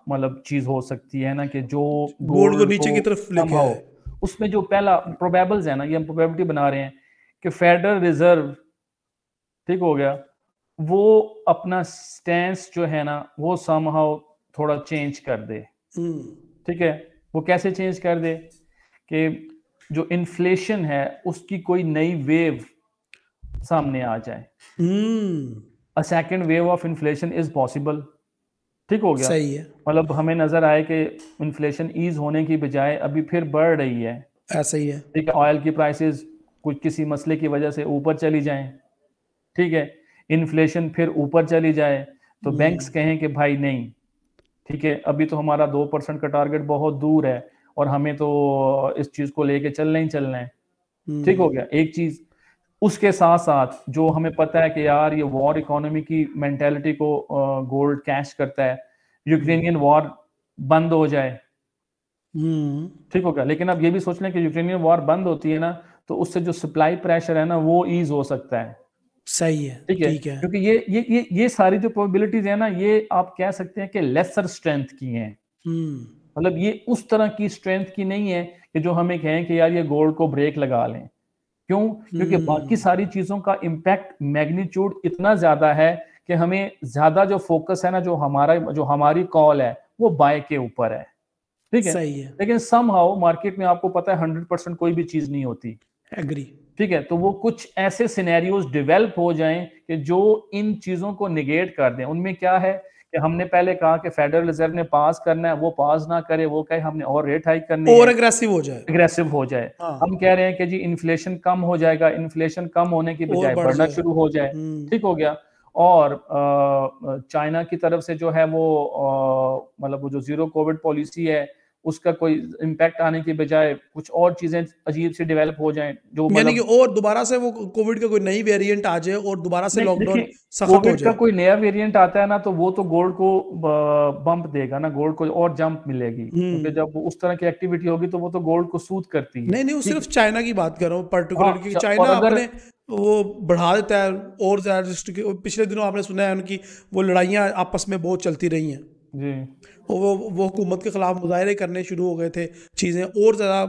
मतलब चीज हो सकती है ना कि जो गोल्ड को गोल्ड नीचे को की तरफ लेके समहाउ, आए। उसमें जो पहला प्रोबेबल्स है ना, ये हम प्रोबेबिलिटी बना रहे हैं कि फेडरल रिजर्व, ठीक हो गया, वो अपना स्टैंस जो है ना वो समहाउ थोड़ा चेंज कर दे। ठीक है। वो कैसे चेंज कर दे कि जो इन्फ्लेशन है उसकी कोई नई वेव सामने आ जाए। A second wave of inflation is possible. ठीक हो गया। सही है। मतलब हमें नजर आए कि इन्फ्लेशन ईज होने की बजाय अभी फिर बढ़ रही है। ऐसा ही है। ठीक है। ऑयल की प्राइसेस कुछ किसी मसले की वजह से ऊपर चली जाएं, ठीक है, इन्फ्लेशन फिर ऊपर चली जाए तो बैंक्स कहें कि भाई नहीं, ठीक है, अभी तो हमारा 2% का टारगेट बहुत दूर है, और हमें तो इस चीज को लेके चलना ही चलना है। ठीक हो गया एक चीज। उसके साथ साथ जो हमें पता है कि यार ये वॉर इकोनॉमी की मेंटेलिटी को गोल्ड कैश करता है, यूक्रेनियन वॉर बंद हो जाए, ठीक हो गया। लेकिन अब ये भी सोच लें कि यूक्रेनियन वॉर बंद होती है ना, तो उससे जो सप्लाई प्रेशर है ना वो ईज हो सकता है। सही है, ठीक है, ठीक है। क्योंकि ये सारी जो प्रोबेबिलिटीज है ना, ये आप कह सकते हैं कि लेसर स्ट्रेंथ की हैं। मतलब ये उस तरह की स्ट्रेंथ की नहीं है कि जो हमें कहें कि यार ये गोल्ड को ब्रेक लगा लें। क्यों? क्योंकि बाकी सारी चीजों का इम्पैक्ट मैग्नीट्यूड इतना ज्यादा है कि हमें ज्यादा जो फोकस है ना, जो हमारी कॉल है वो बाय के ऊपर है। ठीक है, सही है। लेकिन समहाउ मार्केट में आपको पता है 100% कोई भी चीज नहीं होती। एग्री। ठीक है, तो वो कुछ ऐसे सिनेरियोज डेवलप हो जाएं कि जो इन चीजों को निगेट कर दें। उनमें क्या है कि हमने पहले कहा कि फेडरल रिजर्व ने पास करना है, वो पास ना करे, वो कहे हमने और रेट हाइक करनी है, और एग्रेसिव हो जाए। हाँ। हम कह रहे हैं कि जी इन्फ्लेशन कम हो जाएगा, इन्फ्लेशन कम होने की बजाय बढ़ना शुरू हो जाए। ठीक हो गया। और चाइना की तरफ से जो है वो मतलब वो जो जीरो कोविड पॉलिसी है उसका कोई इम्पैक्ट आने की बजाय कुछ और चीजें अजीब से डेवलप हो जाएं, जो यानी कि मतलब और दोबारा से वो कोविड का कोई नई वेरिएंट आ जाए और दोबारा से लॉकडाउन सख्त हो कोविड का जाए। कोई नया वेरिएंट आता है ना, तो वो तो गोल्ड को बम्प देगा ना, गोल्ड को और जंप मिलेगी, क्योंकि जब उस तरह की एक्टिविटी होगी तो वो तो गोल्ड को सूद करती है। नहीं, वो सिर्फ चाइना की बात कर रहा हूँ पर्टिकुलर, क्योंकि और चाइना अगर अपने वो बढ़ा देता है और ज्यादा। पिछले दिनों आपने सुना है उनकी वो लड़ाइयाँ आपस में बहुत चलती रही हैं जी, वो हुकूमत के खिलाफ मुजाहरे करने शुरू हो गए थे, चीजें और ज्यादा।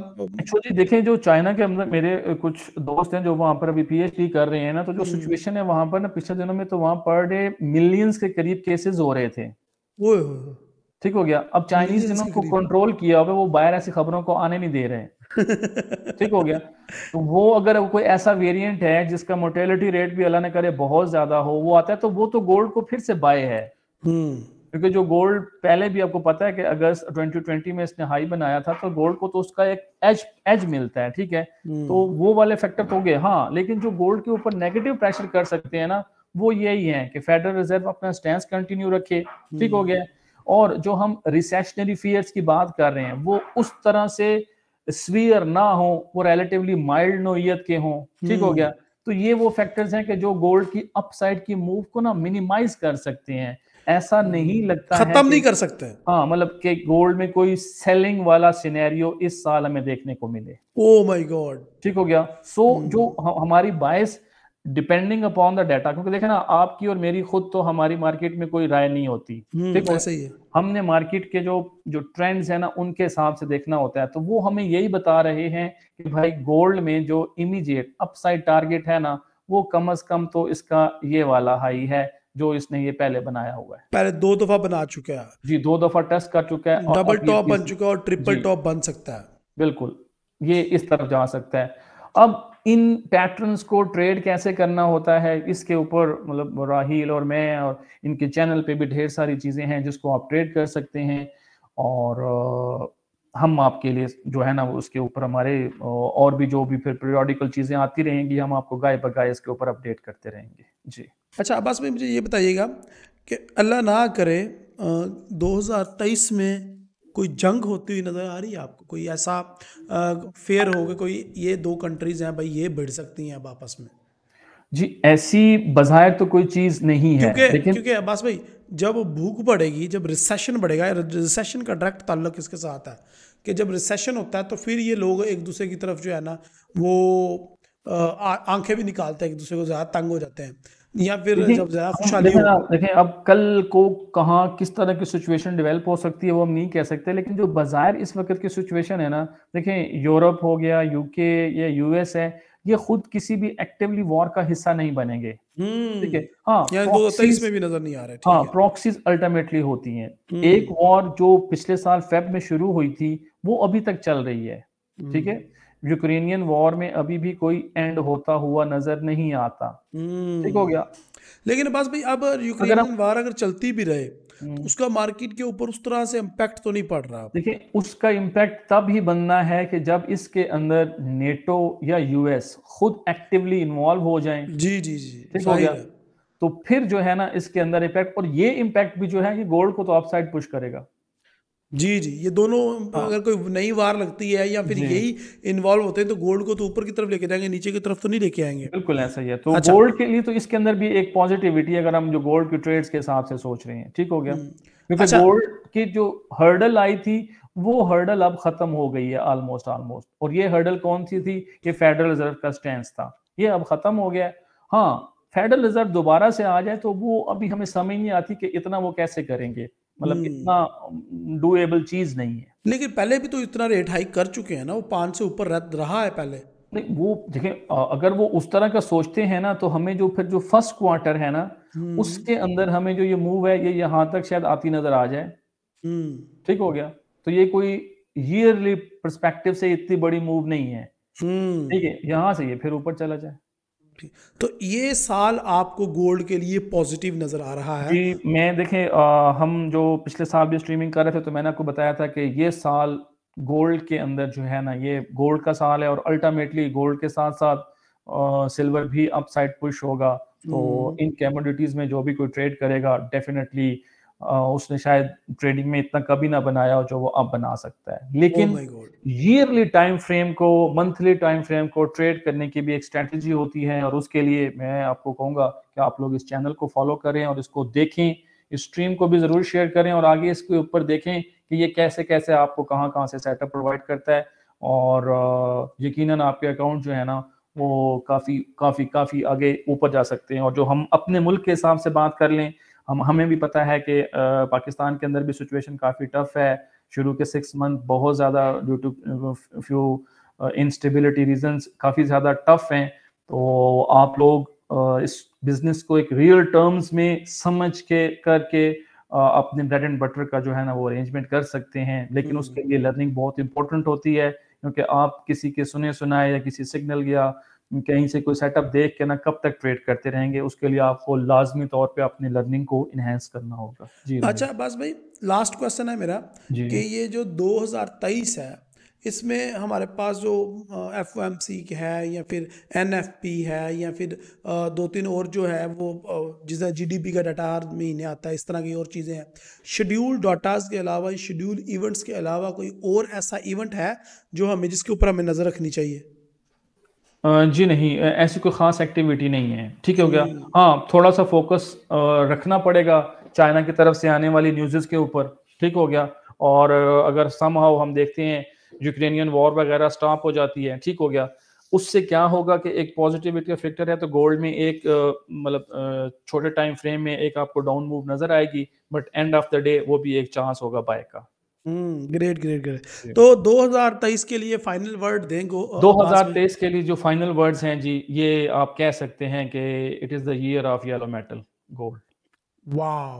एक्चुअली देखें, जो चाइना के अंदर मेरे कुछ दोस्त हैं जो वहां पर अभी पीएचडी कर रहे हैं ना, तो जो सिचुएशन है वहां पर ना, पिछले दिनों में तो वहां पर डे मिलियंस के करीब केसेस हो रहे थे। वो ठीक हो गया। अब चाइनीज मिलियंस जिन्हों के को करीब। कंट्रोल किया हुआ है वो बाहर ऐसी खबरों को आने नहीं दे रहे हैं। ठीक हो गया। तो वो अगर कोई ऐसा वेरिएंट है जिसका मोर्टेलिटी रेट भी अल्लाह ने करे बहुत ज्यादा हो, वो आता है, तो वो तो गोल्ड को फिर से बाय है। क्योंकि जो गोल्ड पहले भी आपको पता है कि अगस्त 2020 में इसने हाई बनाया था, तो गोल्ड को तो उसका एक एज मिलता है। ठीक है, तो वो वाले फैक्टर तो हो गए। हाँ, लेकिन जो गोल्ड के ऊपर नेगेटिव प्रेशर कर सकते हैं ना, वो यही है कि फेडरल रिजर्व अपना स्टैंस कंटिन्यू रखे। ठीक हो गया। और जो हम रिसेशनरी फियर्स की बात कर रहे हैं वो उस तरह से स्वीयर ना हो, वो रिलेटिवली माइल्ड नोयत के हों। ठीक हो गया। तो ये वो फैक्टर्स हैं कि जो गोल्ड की अपसाइड की मूव को ना मिनिमाइज कर सकते हैं। ऐसा नहीं लगता है खत्म कि नहीं कर सकते। हाँ, मतलब कि गोल्ड में कोई सेलिंग वाला सिनेरियो इस साल हमें देखने को मिले। Oh my God. ठीक हो गया। सो जो हमारी बायस डिपेंडिंग अपॉन द डाटा, क्योंकि देखे ना, आपकी और मेरी खुद तो हमारी मार्केट में कोई राय नहीं होती। ठीक है, ऐसा ही है। हमने मार्केट के जो जो ट्रेंड्स है ना उनके हिसाब से देखना होता है। तो वो हमें यही बता रहे हैं कि भाई गोल्ड में जो इमीडिएट अपसाइड टारगेट है ना, वो कम से कम तो इसका ये वाला हाई है जो इसने ये पहले बनाया हुआ है। पहले 2 दफा बना चुका है जी, 2 दफा टेस्ट कर चुका है और डबल अब ये टॉप बन तीसरी। चुका है और ट्रिपल जी, टॉप बन सकता है। बिल्कुल, ये इस तरफ जा सकता है। अब इन पैटर्न्स को ट्रेड कैसे करना होता है, इसके ऊपर मतलब राहील और मैं और इनके चैनल पे भी ढेर सारी चीज़ें हैं जिसको आप ट्रेड कर सकते हैं। और हम आपके लिए जो है ना वो उसके ऊपर हमारे और भी जो भी फिर पीरियोडिकल चीज़ें आती रहेंगी, हम आपको गाय बगाए इसके ऊपर अपडेट करते रहेंगे। जी। अच्छा अब्बास भाई, मुझे ये बताइएगा कि अल्लाह ना करे 2023 में कोई जंग होती हुई नज़र आ रही है आपको? कोई ऐसा फेयर हो गया, कोई ये 2 कंट्रीज हैं भाई ये भिड़ सकती हैं अब आपस में? जी, ऐसी बज़ाहिर तो कोई चीज़ नहीं है, लेकिन क्योंकि अब्बास भाई, जब भूख बढ़ेगी, जब रिसेशन बढ़ेगा, रिसेशन का डायरेक्ट ताल्लुक इसके साथ है कि जब रिसेशन होता है तो फिर ये लोग एक दूसरे की तरफ जो है ना वो आंखें भी निकालते हैं, एक दूसरे को ज़्यादा तंग हो जाते हैं, या फिर जब ज़्यादा खुशहाली हो। देखें अब कल को कहाँ किस तरह की सिचुएशन डेवलप हो सकती है वो हम नहीं कह सकते, लेकिन जो बाजार इस वक्त की सिचुएशन है ना, देखें यूरोप हो गया, यूके या यूएस है, ये खुद किसी भी एक्टिवली वॉर का हिस्सा नहीं बनेंगे। ठीक है, हाँ, यानी 2023 में भी नजर नहीं आ रहे। ठीक हाँ, है। प्रॉक्सीज अल्टीमेटली होती हैं। एक वॉर जो पिछले साल फेब में शुरू हुई थी वो अभी तक चल रही है। ठीक है, यूक्रेनियन वॉर में अभी भी कोई एंड होता हुआ नजर नहीं आता। ठीक हो गया। लेकिन बस भाई, अब यूक्रेनियन वार अगर चलती भी रहे तो उसका मार्केट के ऊपर उस तरह से इम्पैक्ट तो नहीं पड़ रहा। देखिए, उसका इम्पैक्ट तब ही बनना है कि जब इसके अंदर नेटो या यूएस खुद एक्टिवली इन्वॉल्व हो जाएं। जी जी जी, ठीक हो गया। तो फिर जो है ना इसके अंदर इम्पैक्ट, और ये इम्पैक्ट भी जो है ये गोल्ड को तो अपसाइड पुश करेगा। जी जी, ये दोनों हाँ अगर कोई नई वार लगती है या फिर जी, यही इन्वॉल्व होते हैं तो गोल्ड को तो ऊपर की तरफ लेके जाएंगे, नीचे की तरफ तो नहीं लेके आएंगे। बिल्कुल ऐसा ही है। तो अच्छा। गोल्ड के लिए तो इसके अंदर भी एक पॉजिटिविटी, अगर हम जो गोल्ड की ट्रेड्स के हिसाब से सोच रहे हैं, ठीक हो गया, क्योंकि अच्छा। गोल्ड की जो हर्डल आई थी वो हर्डल अब खत्म हो गई है ऑलमोस्ट ऑलमोस्ट। और ये हर्डल कौन सी थी? ये फेडरल रिजर्व का स्टैंड था, ये अब खत्म हो गया है। हाँ, फेडरल रिजर्व दोबारा से आ जाए तो वो अभी हमें समझ नहीं आती कि इतना वो कैसे करेंगे, मतलब इतना डूएबल चीज नहीं है। लेकिन पहले भी तो इतना रेट हाइक कर चुके हैं ना, वो 5 से ऊपर रहा है पहले। नहीं, वो देखें, अगर वो उस तरह का सोचते हैं ना तो हमें जो फिर जो फर्स्ट क्वार्टर है ना उसके अंदर हमें जो ये मूव है ये यहाँ तक शायद आती नजर आ जाए, हम्म ठीक हो गया। तो ये कोई ईयरली पर्सपेक्टिव से इतनी बड़ी मूव नहीं है, हम्म ठीक है, यहाँ से ये फिर ऊपर चला जाए। ठीक। तो ये साल आपको गोल्ड के लिए पॉजिटिव नजर आ रहा है? जी, मैं देखें, हम जो पिछले साल भी स्ट्रीमिंग कर रहे थे तो मैंने आपको बताया था कि ये साल गोल्ड के अंदर जो है ना ये गोल्ड का साल है, और अल्टीमेटटली गोल्ड के साथ साथ सिल्वर भी अपसाइड पुश होगा। तो इन कमोडिटीज में जो भी कोई ट्रेड करेगा डेफिनेटली उसने शायद ट्रेडिंग में इतना कभी ना बनाया हो जो वो अब बना सकता है। ओ लेकिन my God. Yearly time frame को, मंथली टाइम फ्रेम को ट्रेड करने की भी एक स्ट्रेटजी होती है, और उसके लिए मैं आपको कहूंगा कि आप लोग इस चैनल को फॉलो करें और इसको देखें, इस स्ट्रीम को भी जरूर शेयर करें और आगे इसके ऊपर देखें कि ये कैसे कैसे आपको कहाँ कहाँ से सेटअप प्रोवाइड करता है। और यकीनन आपके अकाउंट जो है ना वो काफ़ी काफ़ी काफ़ी आगे ऊपर जा सकते हैं। और जो हम अपने मुल्क के हिसाब से बात कर लें, हमें भी पता है कि पाकिस्तान के अंदर भी सिचुएशन काफ़ी टफ है। शुरू के 6 मंथ बहुत ज़्यादा due to few instability reasons काफ़ी ज़्यादा टफ हैं। तो आप लोग इस बिजनेस को एक रियल टर्म्स में समझ के करके अपने ब्रेड एंड बटर का जो है ना वो अरेंजमेंट कर सकते हैं। लेकिन उसके लिए लर्निंग बहुत इंपॉर्टेंट होती है, क्योंकि आप किसी के सुने सुनाए या किसी सिग्नल या कहीं से कोई सेटअप देख के ना कब तक ट्रेड करते रहेंगे। उसके लिए आपको लाजमी तौर पे अपनी लर्निंग को इनहेंस करना होगा। जी अच्छा राहिल बस भाई, लास्ट क्वेश्चन है मेरा जी। कि ये जो 2023 है इसमें हमारे पास जो एफओएमसी है या फिर एनएफपी है या फिर दो तीन और जो है वो जिसे जीडीपी का डाटा हर महीने आता है, इस तरह की और चीज़ें हैं। शेड्यूल डाटाज के अलावा, शेड्यूल इवेंट्स के अलावा कोई और ऐसा इवेंट है जो हमें जिसके ऊपर हमें नज़र रखनी चाहिए? जी नहीं, ऐसी कोई ख़ास एक्टिविटी नहीं है, ठीक हो गया। हम्म हाँ, थोड़ा सा फोकस रखना पड़ेगा चाइना की तरफ से आने वाली न्यूज़ के ऊपर, ठीक हो गया। और अगर समहाउ हम देखते हैं यूक्रेनियन वॉर वगैरह स्टॉप हो जाती है, ठीक हो गया, उससे क्या होगा कि एक पॉजिटिविटी का फैक्टर है। तो गोल्ड में एक मतलब छोटे टाइम फ्रेम में एक आपको डाउन मूव नजर आएगी, but end of the day वो भी एक चांस होगा बाय का। Great great great. तो 2023 के लिए फाइनल वर्ड देंगे अब्बास भाई? 2023 के लिए जो फाइनल वर्ड्स हैं जी, ये आप कह सकते हैं कि it is the year of yellow metal gold. वाह,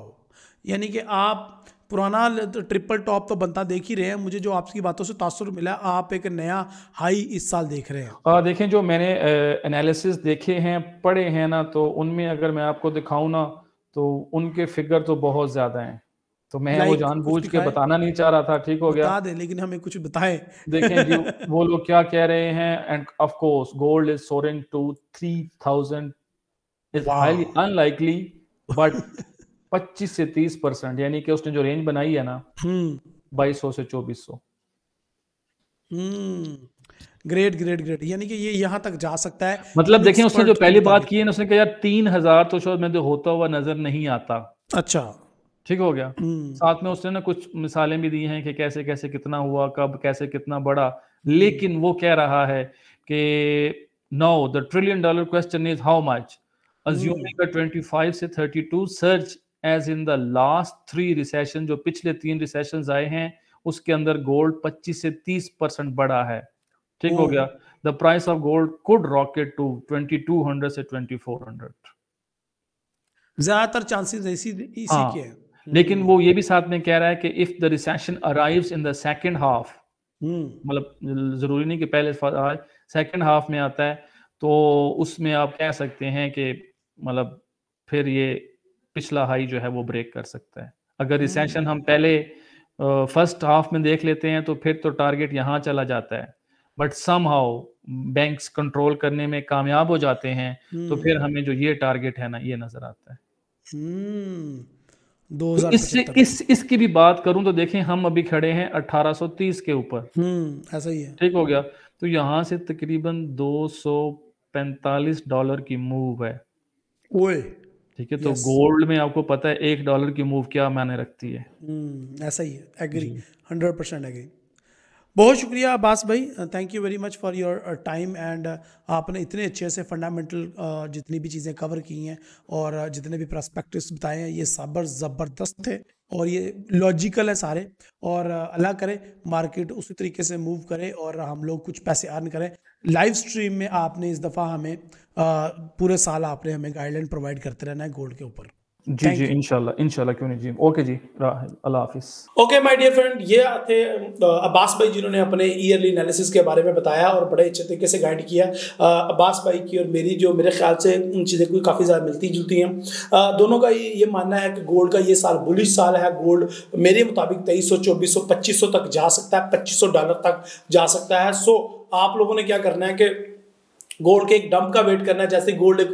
यानी कि आप पुराना ट्रिपल टॉप तो बनता देख ही रहे हैं, मुझे जो आपकी बातों से तासुर मिला आप एक नया हाई इस साल देख रहे हैं। देखें, जो मैंने एनालिसिस देखे हैं, पढ़े हैं ना, तो उनमें अगर मैं आपको दिखाऊं ना तो उनके फिगर तो बहुत ज़्यादा हैं। तो मैं वो लाइक कुछ जानबूझ के दिखाए, बताना नहीं चाह रहा था, ठीक हो गया। बता दें लेकिन हमें कुछ बताएं। देखें जी, वो लोग क्या कह रहे हैं, and of course gold is soaring to 3000 is highly वाह। अनलाइकली, बट 25 से 30%, यानी कि उसने जो रेंज बनाई है ना हम्म 2200 से 2400। ग्रेट ग्रेट ग्रेट, यानी कि ये यहाँ तक जा सकता है मतलब इन देखें, उसने जो एक्सपर्ट के पहली बात मुताबिक। की है ना, उसने कहा यार 3000 तो शायद मुझे होता हुआ नजर नहीं आता, अच्छा। ठीक हो गया। हम्म साथ में उसने ना कुछ मिसालें भी दी हैं कि कैसे कैसे कितना हुआ, कब कैसे कितना बढ़ा। हम्म लेकिन वो कह रहा है कि no, the trillion dollar question is how much, hmm assuming 25 से 32 surge as in the last 3 recession, जो पिछले 3 रिसेशन आए हैं उसके अंदर गोल्ड 25 से 30% बढ़ा है, ठीक ओ, हो गया। The price of gold could rocket to 2200 से 2400। ज्यादातर चांसेस इसी के हाँ, हैं। लेकिन वो ये भी साथ में कह रहा है कि if the recession arrives in the second half, hmm मतलब जरूरी नहीं कि पहले सेकंड हाफ में आता है, तो उसमें आप कह सकते हैं कि मतलब फिर ये पिछला हाई जो है वो ब्रेक कर सकता है। अगर रिसेशन हम पहले फर्स्ट हाफ में देख लेते हैं तो फिर तो टारगेट यहाँ चला जाता है, बट समहाउ बैंक्स कंट्रोल करने में कामयाब हो जाते हैं, तो फिर हम्म हमें जो ये टारगेट है ना ये नजर आता है। हम्म तो इसकी भी बात करूं तो देखें हम अभी खड़े हैं 1830 के ऊपर। ऐसा ही है। ठीक हो गया। तो यहाँ से तकरीबन $245 की मूव है। ओए ठीक है। तो गोल्ड में आपको पता है $1 की मूव क्या मायने रखती है। ऐसा ही है। Agree, 100% agree. बहुत शुक्रिया अब्बास भाई, thank you very much for your time and आपने इतने अच्छे से फंडामेंटल जितनी भी चीज़ें कवर की हैं और जितने भी प्रस्पेक्टिव्स बताए हैं ये सब ज़बरदस्त थे और ये लॉजिकल है सारे। और अल्लाह करे मार्केट उसी तरीके से मूव करे और हम लोग कुछ पैसे अर्न करें। लाइव स्ट्रीम में आपने इस दफ़ा हमें पूरे साल आपने हमें गाइडलाइन प्रोवाइड करते रहना है गोल्ड के ऊपर। जी जी इंशाल्लाह क्यों नहीं जी। ओके जी, अल्लाह हाफिज़। ओके माय डियर फ्रेंड, ये थे अब्बास भाई जिन्होंने अपने ईयरली एनालिसिस के बारे में बताया और बड़े अच्छे तरीके से गाइड किया। अब्बास भाई की और मेरी जो मेरे ख्याल से चीज़ें कोई काफ़ी ज़्यादा मिलती जुलती हैं। दोनों का ये मानना है कि गोल्ड का ये साल बुलिश साल है। गोल्ड मेरे मुताबिक 2300, 2400, 2500 तक जा सकता है, $2500 तक जा सकता है। सो आप लोगों ने क्या करना है कि गोल्ड के एक डंप का वेट करना है। जैसे गोल्ड एक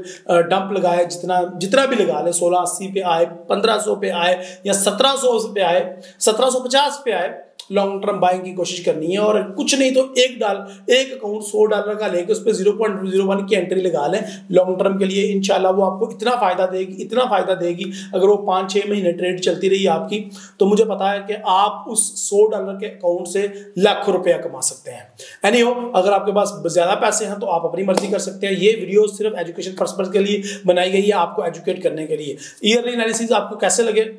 डंप लगाए, जितना भी लगा ले, 1680 पे आए, 1500 पे आए या 1700 पे आए, 1750 पे आए, लॉन्ग टर्म बाइंग की कोशिश करनी है। और कुछ नहीं तो एक अकाउंट $100 का लेके उस पर 0.01 की एंट्री लगा लें लॉन्ग टर्म के लिए। इंशाल्लाह वो आपको इतना फायदा देगी। अगर वो 5-6 महीने ट्रेड चलती रही आपकी, तो मुझे पता है कि आप उस $100 के अकाउंट से लाखों रुपया कमा सकते हैं। एनीहो, अगर आपके पास ज्यादा पैसे हैं तो आप अपनी मर्जी कर सकते हैं। ये वीडियो सिर्फ एजुकेशन पर्पस के लिए बनाई गई है, आपको एजुकेट करने के लिए। ईयरली एनालिसिस आपको कैसे लगे?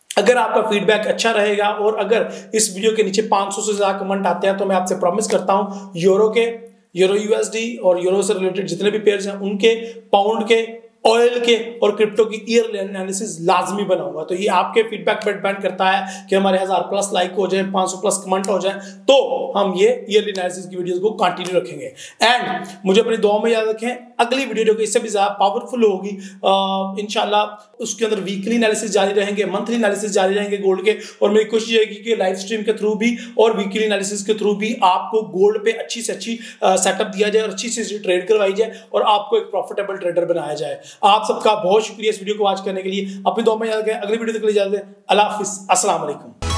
अगर आपका फीडबैक अच्छा रहेगा और अगर इस वीडियो के नीचे 500 से ज्यादा कमेंट आते हैं तो मैं आपसे प्रॉमिस करता हूं यूरो USD और यूरो से रिलेटेड जितने भी पेयर्स हैं उनके, पाउंड के, ऑयल के और क्रिप्टो की ईयरली एनालिसिस लाजमी बनाऊंगा। तो ये आपके फीडबैक पर डिपेंड करता है कि हमारे 1000+ लाइक हो जाए, 500+ कमेंट हो जाए, तो हम ये ईयरली एनालिसिस की वीडियोस को कंटिन्यू रखेंगे। एंड मुझे अपनी दुआ में याद रखें, अगली वीडियो जो कि इससे भी ज्यादा पावरफुल होगी इंशाल्लाह, उसके अंदर वीकली एनालिसिस जारी रहेंगे, मंथली एनालिसिस जारी रहेंगे गोल्ड के। और मेरी कोशिश रहेगी कि लाइव स्ट्रीम के थ्रू भी और वीकली एनालिसिस के थ्रू भी आपको गोल्ड पे अच्छी से अच्छी सेटअप दिया जाए और अच्छी से अच्छी ट्रेड करवाई जाए और आपको एक प्रॉफिटेबल ट्रेडर बनाया जाए। आप सबका बहुत शुक्रिया इस वीडियो को वॉच करने के लिए। अपनी दुआ में याद रखें, अगली वीडियो तक के लिए इजाजत दें। अल्लाह हाफिज़, अस्सलाम वालेकुम।